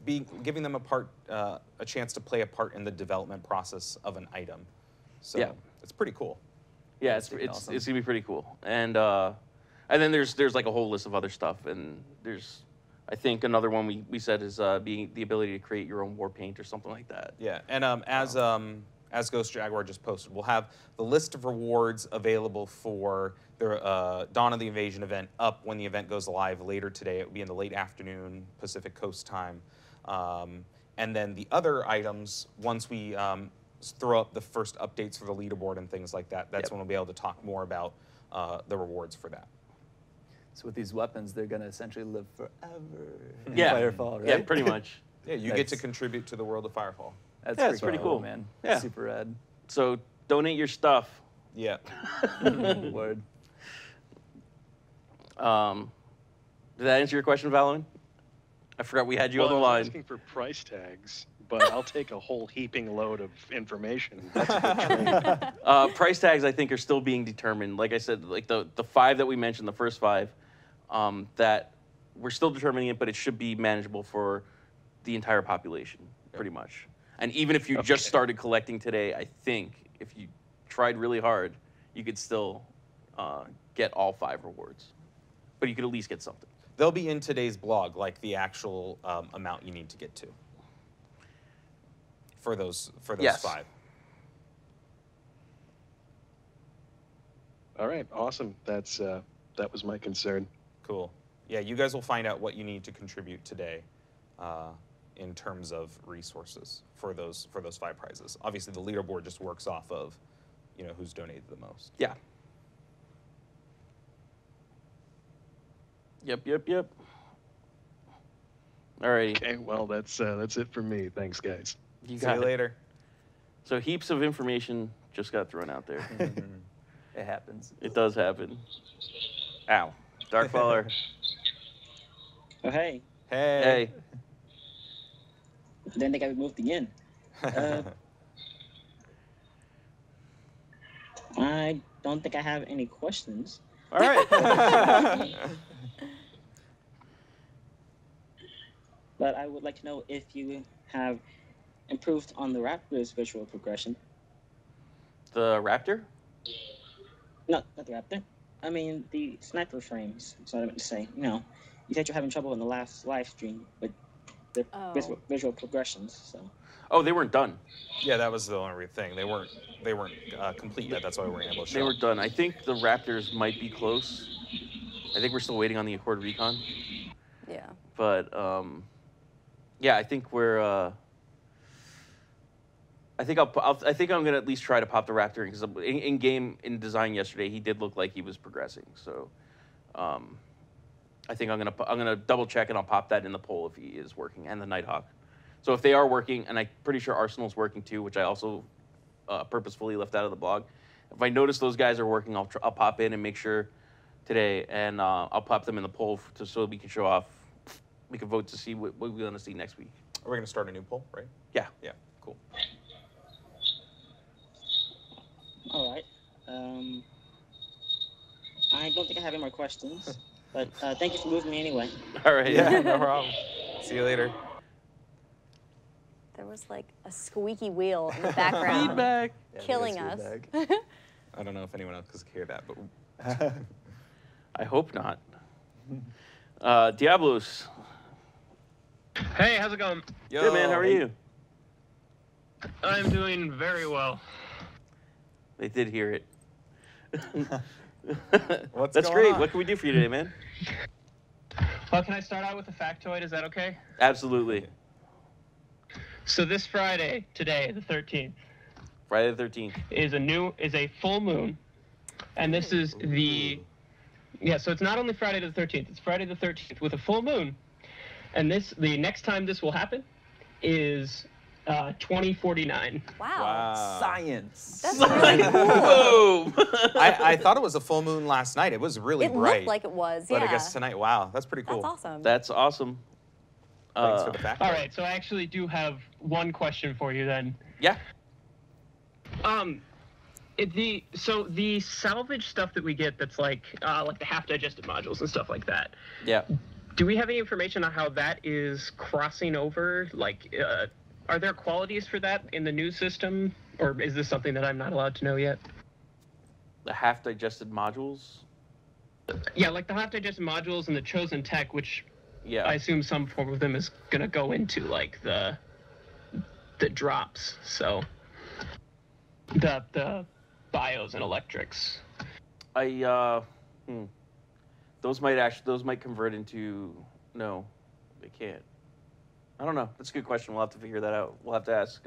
S3: giving them a chance to play a part in the development process of an item. So it's pretty cool.
S1: Yeah, it's gonna be pretty cool. And then there's like a whole list of other stuff, and there's, I think another one we said is being the ability to create your own war paint or something like that.
S3: Yeah, and as Ghost Jaguar just posted, we'll have the list of rewards available for the Dawn of the Invasion event up when the event goes live later today. It will be in the late afternoon Pacific Coast time. And then the other items, once we throw up the first updates for the leaderboard and things like that, that's when we'll be able to talk more about the rewards for that.
S4: So with these weapons, they're going to essentially live forever in
S1: Yeah.
S4: Firefall, right?
S1: Yeah, pretty much.
S3: Yeah, you get to contribute to the world of Firefall.
S4: That's
S1: pretty cool,
S4: man.
S1: Yeah.
S4: Super rad.
S1: So donate your stuff.
S3: Yeah.
S4: Word.
S1: Did that answer your question, Valorant? I forgot we had you on the
S7: I was
S1: line.
S7: asking for price tags, but I'll take a whole heaping load of information. That's a good trade.
S1: Price tags, I think, are still being determined. Like I said, like the 5 that we mentioned, the first 5, that we're still determining it, but it should be manageable for the entire population, pretty much. And even if you just started collecting today, I think if you tried really hard, you could still get all 5 rewards. But you could at least get something.
S3: They'll be in today's blog, like the actual amount you need to get to for those 5.
S7: All right, awesome. That was my concern.
S3: Cool. Yeah, you guys will find out what you need to contribute today in terms of resources for those 5 prizes. Obviously, the leaderboard just works off of, who's donated the most.
S1: Yeah. Yep. All righty.
S7: Okay, well, that's it for me. Thanks, guys.
S1: You
S3: See
S1: got
S3: you
S1: it.
S3: later.
S1: So heaps of information just got thrown out there.
S4: It happens.
S1: It does happen. Ow. Darkfaller.
S8: Oh, hey.
S1: Hey.
S8: I didn't think I would move again. I don't think I have any questions.
S1: All right.
S8: But I would like to know if you have improved on the Raptor's visual progression.
S1: The Raptor?
S8: No, not the Raptor. I mean, the sniper frames. That's what I meant to say. You said you're having trouble in the last live stream with the visual progressions. So.
S1: Oh, they weren't done.
S3: Yeah, that was the only thing. They weren't complete yet. That's why we weren't able to show.
S1: They were done. I think the Raptors might be close. I think we're still waiting on the Accord Recon.
S2: Yeah.
S1: But yeah, I think we're. I think I think I'm gonna at least try to pop the Raptor because in game in design yesterday he did look like he was progressing. So, I think I'm gonna double check and I'll pop that in the poll if he is working and the Nighthawk. So if they are working, and I'm pretty sure Arsenal's working too, which I also purposefully left out of the blog. If I notice those guys are working, I'll pop in and make sure today, and I'll pop them in the poll so we can show off. We can vote to see what we're gonna see next week.
S3: Are we gonna start a new poll, right?
S1: Yeah.
S3: Yeah. Cool.
S8: All right. I don't think I have any more questions, but thank you for moving me anyway.
S1: All right.
S3: Yeah, no problem. See you later.
S2: There was like a squeaky wheel in the background.
S1: Feedback.
S2: Killing us.
S3: I don't know if anyone else can hear that, but
S1: I hope not. Diablos.
S9: Hey, how's it going?
S3: Yo,
S1: Good, man. How are you?
S9: I'm doing very well.
S1: They did hear it.
S3: What's
S1: That's
S3: going
S1: great.
S3: on?
S1: What can we do for you today, man?
S9: Well, can I start out with a factoid? Is that okay?
S1: Absolutely.
S9: So this Friday, today, the 13th,
S1: Friday the 13th.
S9: is a full moon, and this is so it's not only Friday the 13th, it's Friday the 13th with a full moon, and the next time this will happen is 2049.
S2: Wow.
S4: Science.
S2: That's really cool.
S1: Boom!
S3: I thought it was a full moon last night. It was really
S2: It
S3: bright.
S2: looked like it was,
S3: But
S2: yeah.
S3: I guess tonight, wow, that's pretty cool.
S2: That's awesome.
S1: That's awesome.
S3: Thanks for the fact.
S9: All right, so I actually do have one question for you then.
S1: Yeah.
S9: The salvage stuff that we get that's like the half-digested modules and stuff like that.
S1: Yeah.
S9: Do we have any information on how that is crossing over? Like, are there qualities for that in the new system, or is this something that I'm not allowed to know yet?
S1: The half-digested modules.
S9: Yeah, like the half-digested modules and the chosen tech, which
S1: Yeah.
S9: I assume some form of them is gonna go into like the drops. So the bios and electrics.
S1: Those might convert into no, they can't. I don't know. That's a good question. We'll have to figure that out. We'll have to ask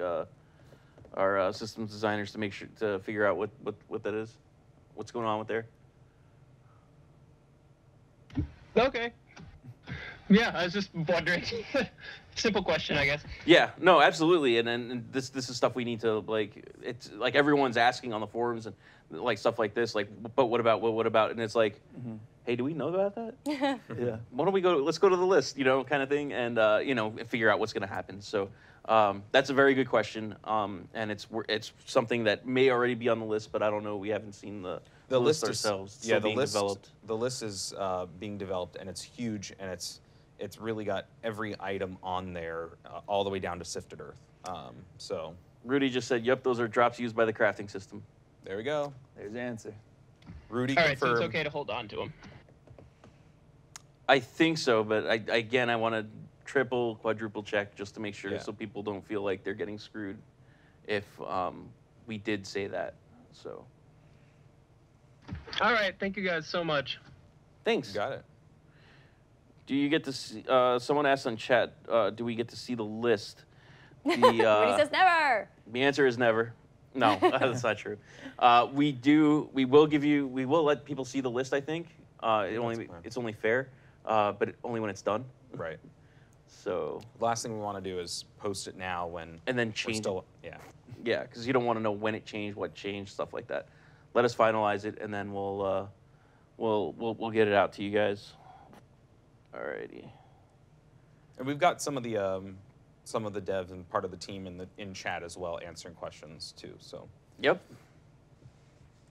S1: our systems designers to figure out what that is, what's going on with there.
S9: Okay. Yeah, I was just wondering. Simple question, I guess.
S1: Yeah, no, absolutely, and this is stuff we need to like. It's like everyone's asking on the forums and like stuff like this, like, but what about, and it's like, hey, do we know about that?
S4: Yeah.
S1: Why don't we go? Let's go to the list, kind of thing, and figure out what's going to happen. So that's a very good question, and it's something that may already be on the list, but I don't know. We haven't seen the list ourselves.
S3: Yeah,
S1: the list developed.
S3: The list is being developed, and it's huge, and it's really got every item on there, all the way down to sifted earth. So
S1: Rudy just said, "Yep, those are drops used by the crafting system."
S3: there we go.
S4: There's the answer.
S3: Rudy
S9: All right, so
S3: confirmed.
S9: it's okay to hold on to them.
S1: I think so, but I want to triple, quadruple check just to make sure, so people don't feel like they're getting screwed if we did say that. So.
S9: All right, thank you guys so much.
S1: Thanks.
S3: Got it.
S1: Do you get to see? Someone asked on chat. Do we get to see the list?
S2: Rudy says never.
S1: The answer is never. No, that's not true. We do. We will give you. We will let people see the list. I think. It's only fair, but only when it's done.
S3: Right.
S1: So.
S3: The last thing we want to do is post it now when.
S1: And then
S3: we're
S1: change.
S3: still, yeah.
S1: Yeah, because you don't want to know when it changed, what changed, stuff like that. Let us finalize it, and then we'll get it out to you guys. Alrighty.
S3: And we've got some of the devs and part of the team in chat as well answering questions too. So.
S1: Yep.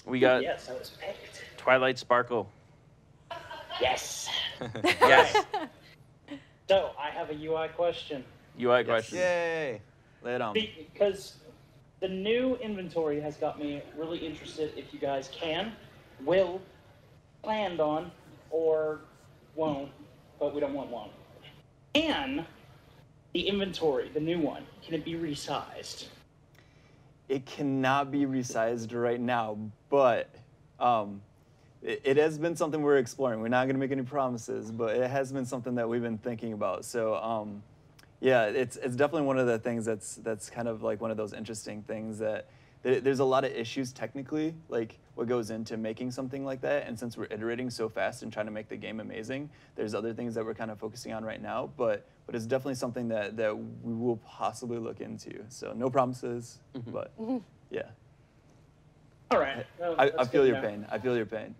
S1: We got.
S10: Yes, I was picked.
S1: Twilight Sparkle.
S10: Yes.
S1: Yes.
S10: So I have a UI question.
S1: UI question.
S3: Yay.
S4: Lay it on.
S10: Because the new inventory has got me really interested. If you guys will land on, or won't, but we don't want one. And the inventory, the new one, can it be resized?
S4: It cannot be resized right now, but it has been something we're exploring. We're not going to make any promises, but it has been something that we've been thinking about. So yeah, it's definitely one of the things that's kind of like one of those interesting things that there's a lot of issues technically, like what goes into making something like that. And since we're iterating so fast and trying to make the game amazing, there's other things that we're kind of focusing on right now. But it's definitely something that we will possibly look into. So no promises, but yeah.
S10: All right. Well,
S4: I feel your pain. I feel your pain.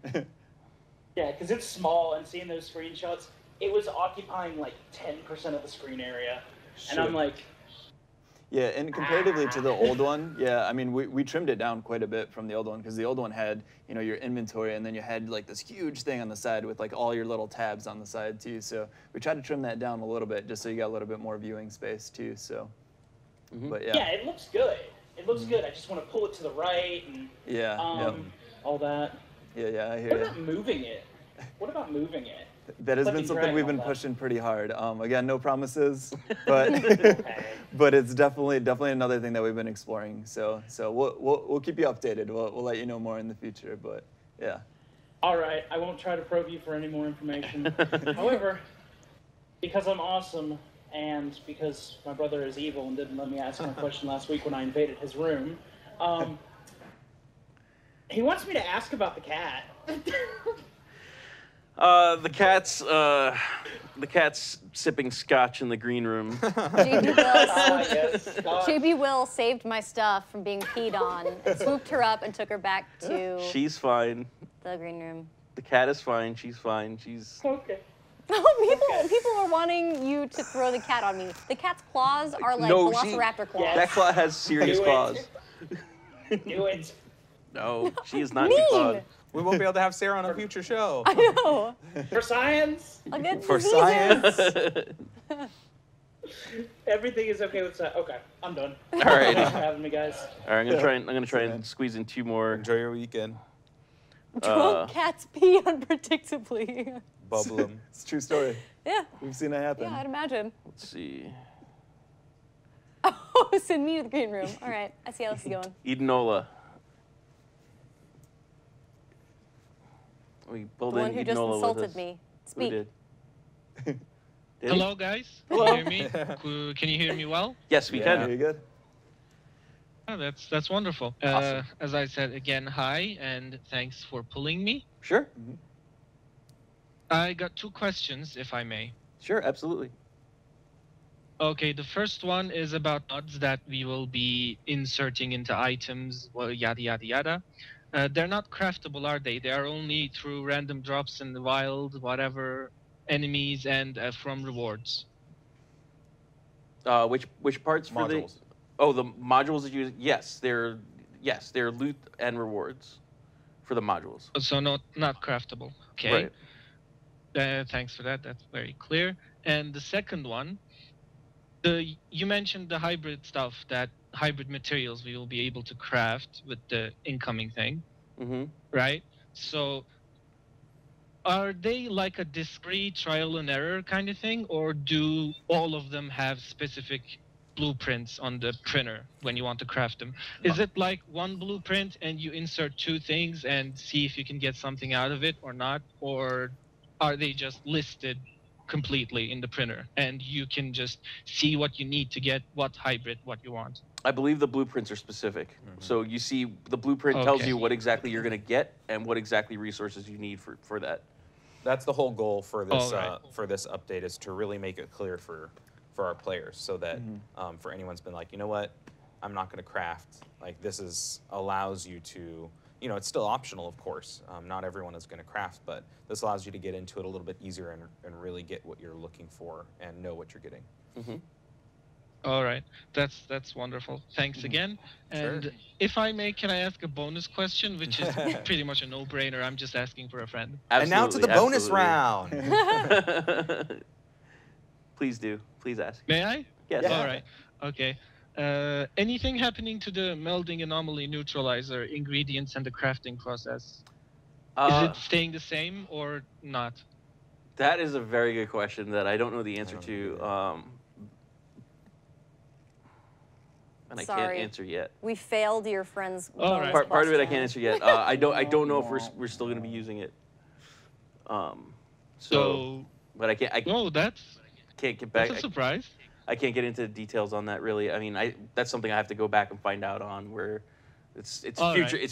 S10: Yeah, because it's small, and seeing those screenshots, it was occupying like 10% of the screen area. And I'm like...
S4: Yeah, and comparatively to the old one, yeah, I mean, we trimmed it down quite a bit from the old one, because the old one had, you know, your inventory, and then you had like this huge thing on the side with like all your little tabs on the side too. So we tried to trim that down a little bit just so you got a little bit more viewing space too. So, but yeah.
S10: Yeah, it looks good. It looks good. I just want to pull it to the right and all that.
S4: Yeah, I hear
S10: What
S4: you.
S10: about moving it? What about moving it?
S4: That has been something we've been pushing pretty hard. Again, no promises, but but it's definitely another thing that we've been exploring. So we'll keep you updated. We'll let you know more in the future. But yeah.
S10: All right, I won't try to probe you for any more information. However, because I'm awesome and because my brother is evil and didn't let me ask my question last week when I invaded his room, he wants me to ask about the cat.
S1: The cat's sipping scotch in the green room.
S2: JB Will saved my stuff from being peed on, swooped her up, and took her back to
S1: She's fine.
S2: the green room.
S1: The cat is fine. She's fine. She's...
S10: Okay.
S2: People are wanting you to throw the cat on me. The cat's claws are like velociraptor claws.
S1: That claw has serious claws.
S10: Do it.
S1: No, she is not clawed.
S3: We won't be able to have Sarah on a future show.
S2: I know.
S10: For science.
S3: For science.
S10: Everything is okay with science. Okay, I'm done.
S1: All right.
S10: Thanks for having me, guys.
S1: All right, I'm gonna try and squeeze in 2 more.
S3: Enjoy your weekend.
S2: Drunk cats pee unpredictably.
S3: Bubble them.
S4: It's a true story.
S2: Yeah.
S4: We've seen it happen.
S2: Yeah, I'd imagine.
S1: Let's see.
S2: Oh, send me to the green room. All right, I see how this is going.
S1: Edenola. We pulled
S2: The one
S1: in
S2: who just
S1: Edenola with
S2: insulted
S1: us.
S2: me. Speak.
S1: Who did?
S11: Hello, guys.
S1: Hello.
S11: Can you hear me? Can you hear me well?
S1: Yes, we can.
S4: Very good.
S11: Oh, that's wonderful.
S1: Awesome.
S11: As I said again, hi, and thanks for pulling me.
S1: Sure.
S11: I got 2 questions, if I may.
S1: Sure, absolutely.
S11: Okay, the first one is about mods that we will be inserting into items, well, yada, yada, yada. They're not craftable, are they? They are only through random drops in the wild, whatever, enemies, and from rewards.
S1: Which parts for the?
S3: Modules.
S1: Oh, the modules that you yes, they're loot and rewards for the modules.
S11: So not craftable. Okay.
S1: Right.
S11: Thanks for that. That's very clear. And the second one, you mentioned the hybrid stuff, that hybrid materials we will be able to craft with the incoming thing, right? So are they like a discrete trial and error kind of thing, or do all of them have specific blueprints on the printer when you want to craft them? Is it like one blueprint and you insert 2 things and see if you can get something out of it or not, or are they just listed completely in the printer and you can just see what you need to get what hybrid what you want?
S1: I believe the blueprints are specific. So you see, the blueprint tells you what exactly you're going to get and what exactly resources you need for that.
S3: That's the whole goal for this for this update, is to really make it clear for our players, so that for anyone's been like, you know what, I'm not going to craft. Like, this allows you to, you know, it's still optional, of course. Not everyone is going to craft, but this allows you to get into it a little bit easier and really get what you're looking for and know what you're getting.
S11: All right, that's wonderful. Thanks again. And if I may, can I ask a bonus question, which is pretty much a no-brainer? I'm just asking for a friend.
S3: Absolutely, and now to the bonus round.
S1: Please do. Please ask.
S11: May I?
S1: Yes.
S11: All right. Okay. Anything happening to the melding anomaly neutralizer ingredients and the crafting process? Is it staying the same or not?
S1: That is a very good question that I don't know the answer to. And I can't answer yet.
S2: We failed your friend's
S1: Part of it I can't answer yet. I don't know if we're still going to be using it. But I can't. Can't get back.
S11: That's a surprise.
S1: I can't get into details on that really. I mean, that's something I have to go back and find out on. Where it's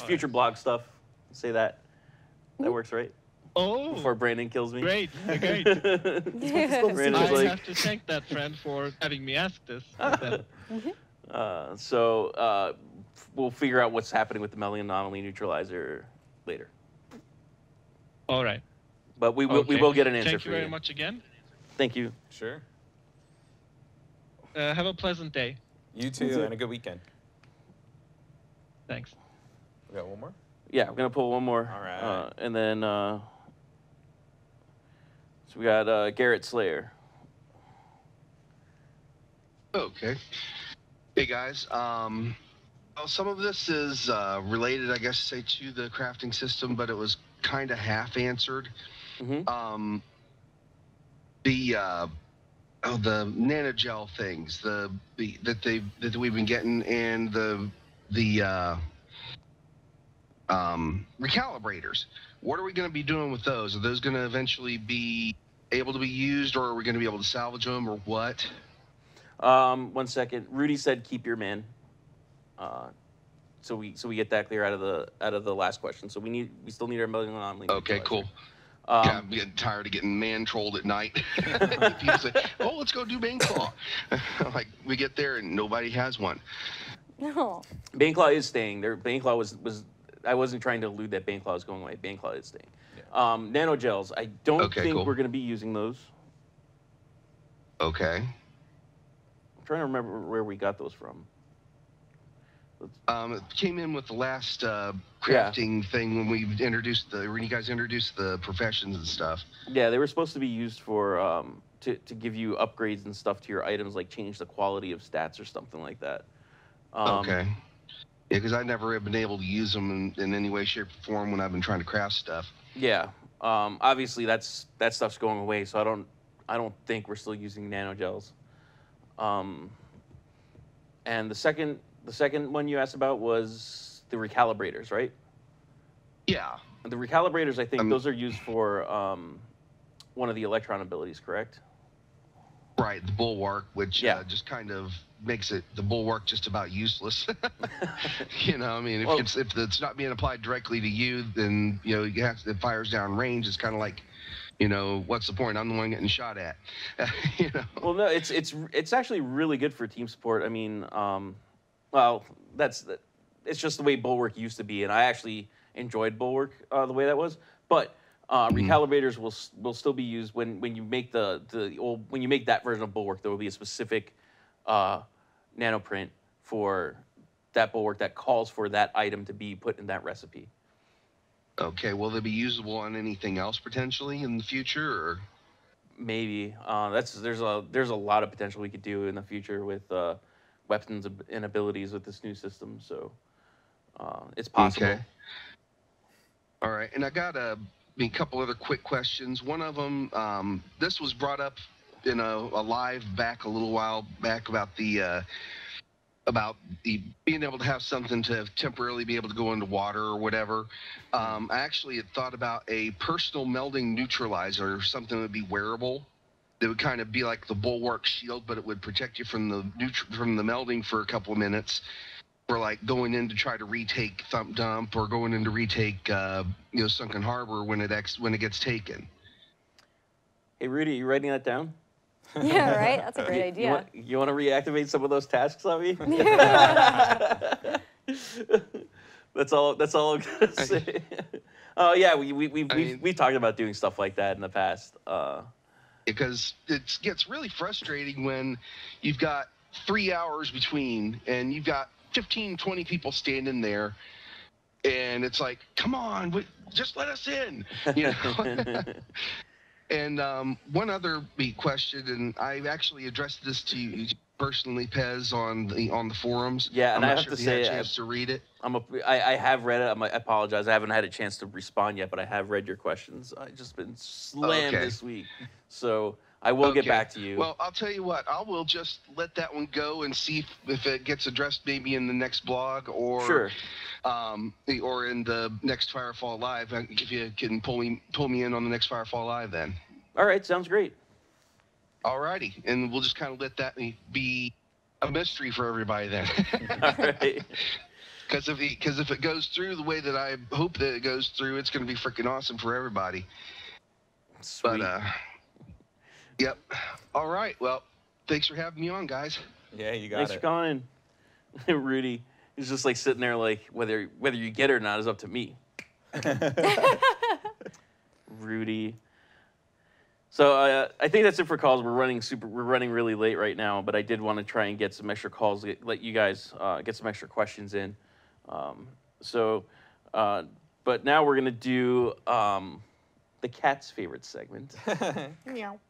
S1: future blog stuff. Say that. That works, right?
S11: Oh.
S1: Before Brandon kills me.
S11: Great. I have to thank that friend for having me ask this.
S1: So we'll figure out what's happening with the melding anomaly neutralizer later.
S11: All right.
S1: But we will get an answer for you.
S11: Thank you very much again.
S1: Thank you.
S3: Sure.
S11: Have a pleasant day.
S3: You too, and a good weekend.
S11: Thanks.
S3: We got one more?
S1: Yeah, we're going to pull one more.
S3: All right.
S1: And then, so we got Garrett Slayer.
S12: Okay. Hey, guys. Well, some of this is related, I guess, say, to the crafting system, but it was kind of half answered.
S1: Mm-hmm.
S12: The nanogel things, that we've been getting, and the recalibrators. What are we going to be doing with those? Are those going to eventually be able to be used, or are we going to be able to salvage them, or what?
S1: 1 second. Rudy said, "Keep your man." So we get that clear out of the last question. So we still need our melding anomaly.
S12: Okay, cool. Yeah, I'm getting tired of getting man trolled at night. People say, "Oh, let's go do Baneclaw." Like we get there and nobody has one.
S2: No.
S1: Baneclaw is staying there. Baneclaw was. I wasn't trying to allude that Baneclaw is going away. Baneclaw is staying. Yeah. Nanogels. I don't think we're going to be using those.
S12: Okay.
S1: I'm trying to remember where we got those from.
S12: It came in with the last crafting thing when we introduced when you guys introduced the professions and stuff.
S1: Yeah, they were supposed to be used for to give you upgrades and stuff to your items, like change the quality of stats or something like that.
S12: Okay. Yeah, because I never have been able to use them in any way, shape, or form when I've been trying to craft stuff.
S1: Yeah. Obviously, that stuff's going away, so I don't think we're still using nanogels. And the second one you asked about was the recalibrators, right?
S12: Yeah.
S1: The recalibrators, I think those are used for one of the electron abilities, correct?
S12: Right, the bulwark, which just kind of makes the bulwark just about useless. You know, I mean, if it's not being applied directly to you, then it fires down range. It's kind of like, what's the point? I'm the one getting shot at.
S1: Well, no, it's actually really good for team support. I mean, well, it's just the way bulwark used to be, and I actually enjoyed bulwark the way that was, but. Recalibrators will still be used when you make when you make that version of bulwark. There will be a specific nanoprint for that bulwark that calls for that item to be put in that recipe.
S12: Okay, will they be usable on anything else potentially in the future, or?
S1: Maybe there's a lot of potential we could do in the future with weapons and abilities with this new system. So it's possible.
S12: Okay. All right, and I got a couple other quick questions. One of them, this was brought up in a live back a little while back about the being able to have something to temporarily be able to go into water or whatever. I actually had thought about a personal melding neutralizer, or something that would be wearable. That would kind of be like the bulwark shield, but it would protect you from the melding for a couple of minutes. For like going in to try to retake Thump Dump, or going in to retake Sunken Harbor when it gets taken.
S1: Hey Rudy, you writing that down?
S2: Yeah, right. That's a great idea.
S1: You want to reactivate some of those tasks on me? That's all I'm gonna say. Oh yeah, we talked about doing stuff like that in the past.
S12: Because it gets really frustrating when you've got 3 hours between, and you've got 15, 20 people standing there, and it's like, come on, just let us in, And one other question, and I've actually addressed this to you personally, Pez, on the forums.
S1: Yeah, and
S12: I'm
S1: I
S12: not
S1: have
S12: sure
S1: to
S12: if you had
S1: say,
S12: a chance to read it.
S1: I have read it. I apologize. I haven't had a chance to respond yet, but I have read your questions. I've just been slammed this week, so I will get back to you.
S12: Well, I'll tell you what. I will just let that one go and see if it gets addressed maybe in the next blog or or in the next Firefall Live. If you can pull me in on the next Firefall Live, then.
S1: All right, sounds great.
S12: All righty, and we'll just kind of let that be a mystery for everybody then.
S1: All right.
S12: Because if it goes through the way that I hope that it goes through, it's going to be freaking awesome for everybody.
S1: Sweet.
S12: But yep. All right. Well, thanks for having me on, guys.
S3: Yeah, you got
S1: Thanks for calling. Rudy is just like sitting there like, whether you get it or not is up to me. Rudy. So I think that's it for calls. We're running really late right now, but I did want to try and get some extra calls, let you guys get some extra questions in. But now we're gonna do the cat's favorite segment.
S13: Meow.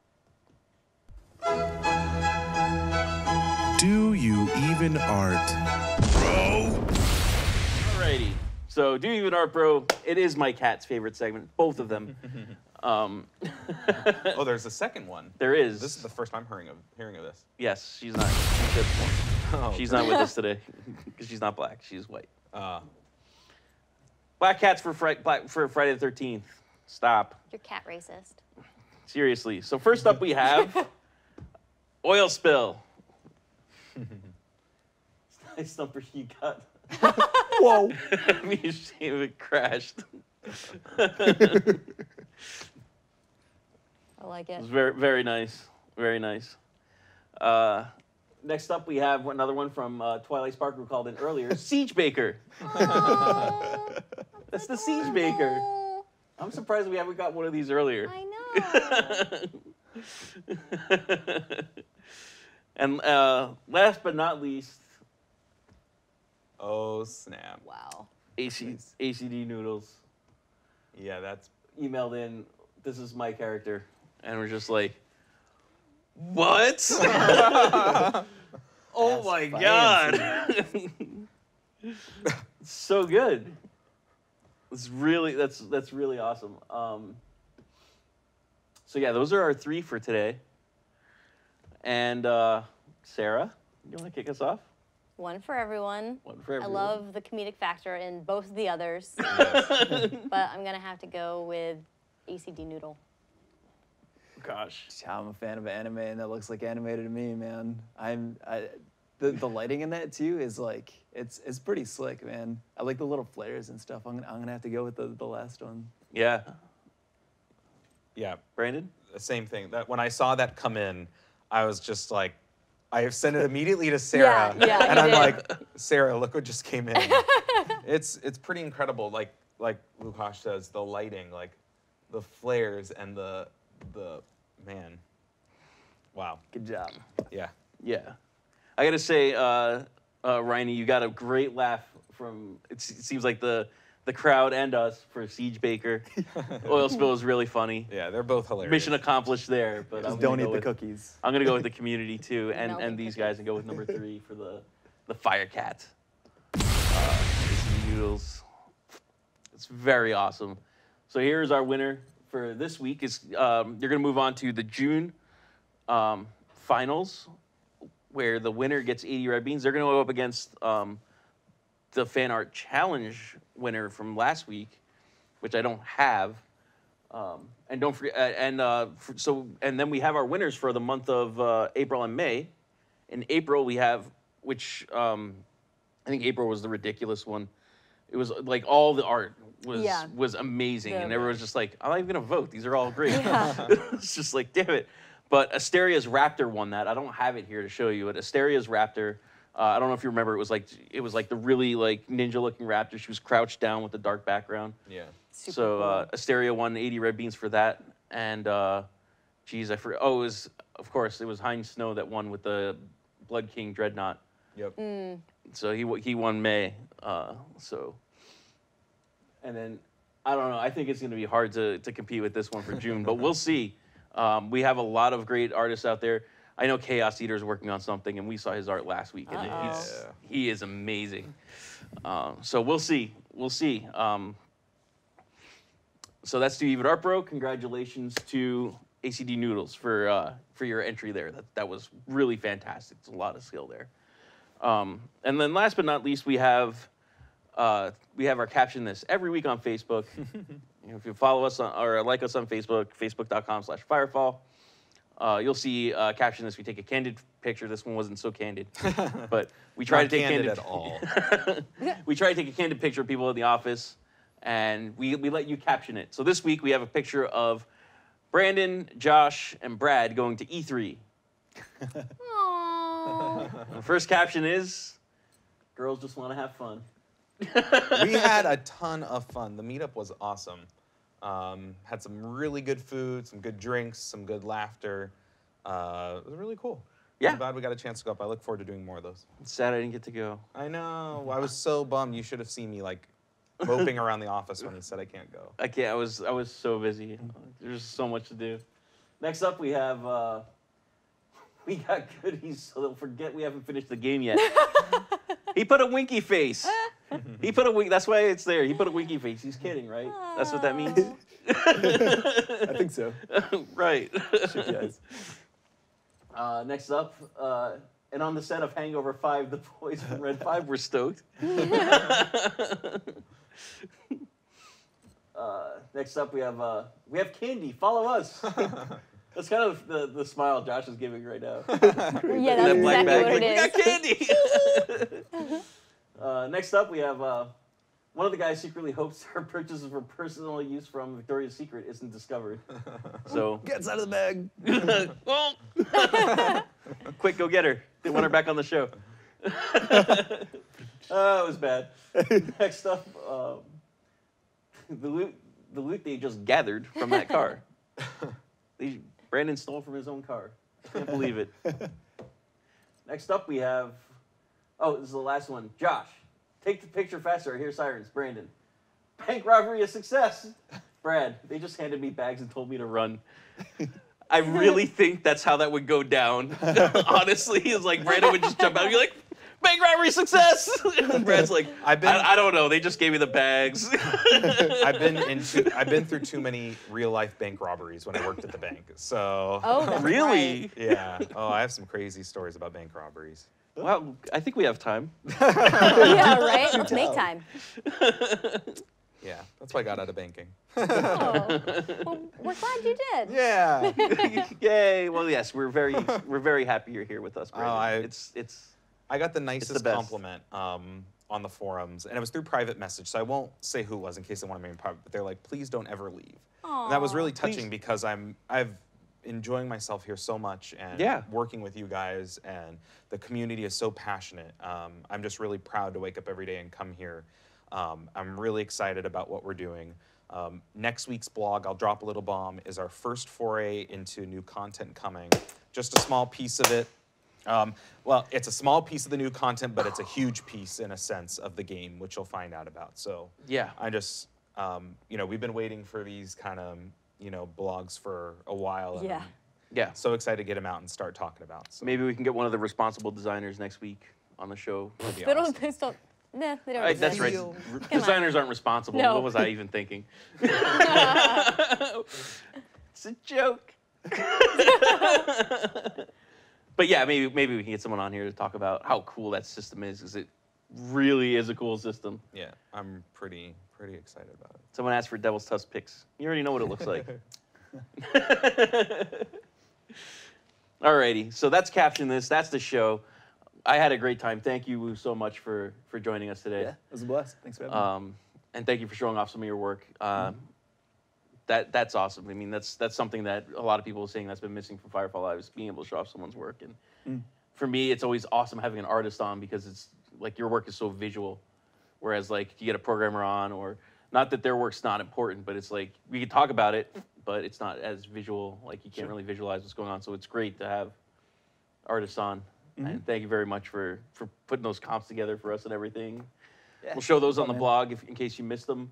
S14: Do you even art, bro?
S1: Alrighty. So, do you even art, bro? It is my cat's favorite segment, both of them.
S3: Oh, there's a second one.
S1: There is.
S3: This is the first time hearing of this.
S1: Yes, she's not. She's not with us today because she's not black. She's white. Black cats for Friday the 13th. Stop.
S2: You're cat racist.
S1: Seriously. So first up we have oil spill. Nice number you got.
S4: Whoa.
S1: Me ashamed it crashed.
S2: I like it.
S1: It was very, very nice. Very nice. Next up, we have another one from Twilight Sparkle called in earlier, Siege Baker. That's the Siege Baker. I'm surprised we haven't got one of these earlier.
S2: I know.
S1: And last but not least.
S3: Oh, snap.
S2: Wow.
S1: ACD Noodles.
S3: Yeah, that's...
S1: Emailed in, this is my character. And we're just like, what? Oh my God. So good. It's really, that's really awesome. So yeah, those are our three for today. And Sarah, you want to kick us off?
S2: One for everyone.
S1: One for everyone.
S2: I love the comedic factor in both of the others. But I'm going to have to go with ACD Noodle.
S1: Gosh.
S4: I'm a fan of anime, and that looks like animated to me, man. The lighting in that too is like it's pretty slick, man. I like the little flares and stuff. I'm gonna have to go with the last one.
S1: Yeah.
S3: Yeah.
S1: Brandon?
S3: The same thing. That when I saw that come in, I was just like, I sent it immediately to Sarah, and I'm like, Sarah, look what just came in. It's pretty incredible. Like Lukash says, the lighting, like the flares and the man. Wow.
S4: Good job.
S3: Yeah.
S1: Yeah. I got to say, Ryan, you got a great laugh from, it seems like the crowd and us for Siege Baker. Oil Spill is really funny.
S3: Yeah, they're both hilarious.
S1: Mission accomplished there. But
S4: just don't eat the cookies.
S1: I'm going to go with the community too, and these guys, and go with number 3 for the Fire Cat. Noodles. It's very awesome. So here's our winner for this week. You're going to move on to the June finals, where the winner gets 80 red beans. They're going to go up against the fan art challenge winner from last week, which I don't have. And don't forget, and then we have our winners for the month of April and May. In April we have, which I think April was the ridiculous one. It was like all the art was amazing, and everyone was just like, I'm not even gonna vote. These are all great. Yeah. It's just like, damn it. But Asteria's Raptor won that. I don't have it here to show you, but Asteria's Raptor. I don't know if you remember. It was like the really like ninja-looking raptor. She was crouched down with the dark background.
S3: Yeah.
S1: Super cool. Asteria won 80 red beans for that, and geez, I forgot. Oh, it was Heinz Snow that won with the Blood King Dreadnought.
S3: Yep.
S2: Mm.
S1: So he won May. And then I don't know. I think it's going to be hard to compete with this one for June, but we'll see. We have a lot of great artists out there. I know Chaos Eater is working on something, and we saw his art last week, and he is amazing. So we'll see. We'll see. So that's to Even Art Bro. Congratulations to ACD Noodles for your entry there. That was really fantastic. It's a lot of skill there. And then last but not least, we have our Caption This every week on Facebook. If you follow us or like us on Facebook, facebook.com/Firefall, you'll see Caption This. We take a candid picture. This one wasn't so candid, but we try to take candid
S3: at all.
S1: We try to take a candid picture of people in the office, and we let you caption it. So this week we have a picture of Brandon, Josh, and Brad going to E3. The first caption is, "Girls just want to have fun."
S3: We had a ton of fun. The meetup was awesome. Had some really good food, some good drinks, some good laughter. It was really cool.
S1: Yeah.
S3: I'm glad we got a chance to go up. I look forward to doing more of those.
S1: It's sad I didn't get to go.
S3: I know. I was so bummed. You should have seen me like moping around the office when he said I can't go.
S1: I can't. I was so busy. There's so much to do. Next up, we have we got goodies, so they'll forget we haven't finished the game yet. He put a winky face. He put a wink. That's why it's there. He put a winky face. He's kidding, right? That's what that means.
S4: I think so.
S1: Right.
S4: Shit, guys.
S1: Next up, and on the set of Hangover 5, the boys from Red 5 were stoked. Next up, we have candy. Follow us. That's kind of the smile Josh is giving right now.
S2: Yeah, that's exactly what it is.
S1: We got candy. Next up, we have one of the guys secretly hopes our purchases for personal use from Victoria's Secret isn't discovered. So
S4: Gets out of the bag.
S1: well, quick, go get her. They want her back on the show. It was bad. Next up, the loot they just gathered from that car. Brandon stole from his own car. Can't believe it. Next up, we have. Oh, this is the last one. Josh, take the picture faster. I hear sirens. Brandon, bank robbery a success. Brad, they just handed me bags and told me to run. I really think that's how that would go down. Honestly, it's like Brandon would just jump out and be like, bank robbery success. And Brad's like, I don't know. They just gave me the bags.
S3: I've been through too many real life bank robberies when I worked at the bank. So.
S2: Oh, that's
S1: really?
S2: right.
S3: Yeah. Oh, I have some crazy stories about bank robberies.
S1: Well, I think we have time.
S2: Yeah, right? Let's make time.
S3: Yeah, that's why I got out of banking.
S2: Oh, well, we're glad you did.
S3: Yeah.
S1: Yay. Well, yes, we're very happy you're here with us, Brandon.
S3: I got the nicest compliment on the forums, and it was through private message, so I won't say who it was in case they want to make me private, but they're like, please don't ever leave.
S2: Aww.
S3: And that was really touching because I've enjoying myself here so much and working with you guys, and the community is so passionate. I'm just really proud to wake up every day and come here. I'm really excited about what we're doing. Next week's blog, I'll drop a little bomb, is our first foray into new content coming. Just a small piece of it. Well, it's a small piece of the new content, but it's a huge piece in a sense of the game, which you'll find out about. So
S1: yeah,
S3: I just, we've been waiting for these kind of, blogs for a while. And
S1: yeah.
S3: So excited to get them out and start talking about. So.
S1: Maybe we can get one of the responsible designers next week on the show.
S2: They don't. Nah, they don't.
S1: That's right. Designers aren't responsible.
S2: No.
S1: What was I even thinking? It's a joke. But yeah, maybe we can get someone on here to talk about how cool that system is, because it really is a cool system.
S3: Yeah, I'm pretty excited about it.
S1: Someone asked for Devil's Tusk pics. You already know what it looks like. Alrighty, so that's Caption This. That's the show. I had a great time. Thank you so much for joining us today.
S4: Yeah, it was a blast. Thanks for having me.
S1: And thank you for showing off some of your work. That's awesome. I mean, that's something that a lot of people are saying that's been missing from Firefall Live, is being able to show off someone's work. And for me, it's always awesome having an artist on, because it's like your work is so visual. Whereas like you get a programmer on, or not that their work's not important, but it's like we can talk about it, but it's not as visual. Like you can't really visualize what's going on. So it's great to have artists on. And thank you very much for putting those comps together for us and everything. Yeah, we'll show those on the blog in case you missed them.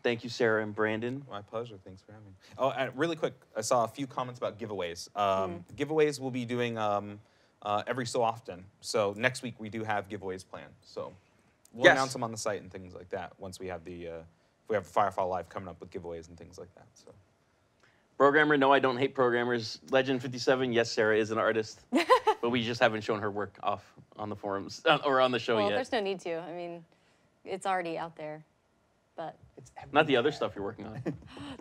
S1: Thank you, Sarah and Brandon.
S3: My pleasure. Thanks for having me. Oh, and really quick, I saw a few comments about giveaways. Giveaways we'll be doing every so often. So next week we do have giveaways planned. So we'll announce them on the site and things like that once we have the if we have Firefall Live coming up with giveaways and things like that. So.
S1: Programmer, no, I don't hate programmers. Legend 57, yes, Sarah is an artist, but we just haven't shown her work off on the forums or on the show yet.
S2: Well, there's no need to. I mean, it's already out there, but
S1: it's not the other stuff you're working on.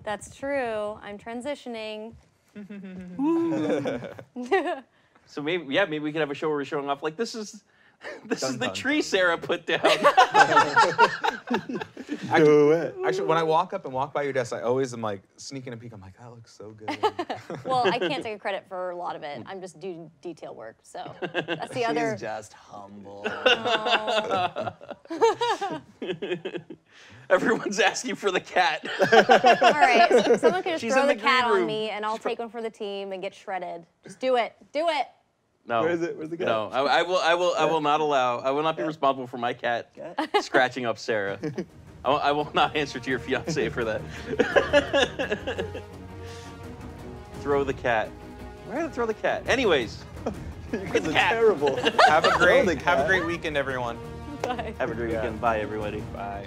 S2: That's true. I'm transitioning.
S1: So maybe we could have a show where we're showing off like this is the tree Sarah put down.
S3: Actually, when I walk up and walk by your desk, I always am like sneaking a peek. I'm like, that looks so good.
S2: Well, I can't take credit for a lot of it. I'm just doing detail work, so that's the other.
S4: She's just humble.
S1: Everyone's asking for the cat.
S2: All right, so someone can just
S1: She's
S2: throw
S1: in
S2: the
S1: the
S2: cat
S1: green
S2: on
S1: room.
S2: me, and I'll take one for the team and get shredded. Just do it. Do it.
S1: No.
S4: Where is it? Where's the cat?
S1: No, I will not allow. I will not be responsible for my cat scratching up Sarah. I will not answer to your fiance for that. Throw the cat. Where did I throw the cat? Anyways,
S4: You guys are terrible.
S3: Have a great weekend, everyone.
S2: Bye.
S1: Have a great weekend. Bye, everybody.
S3: Bye.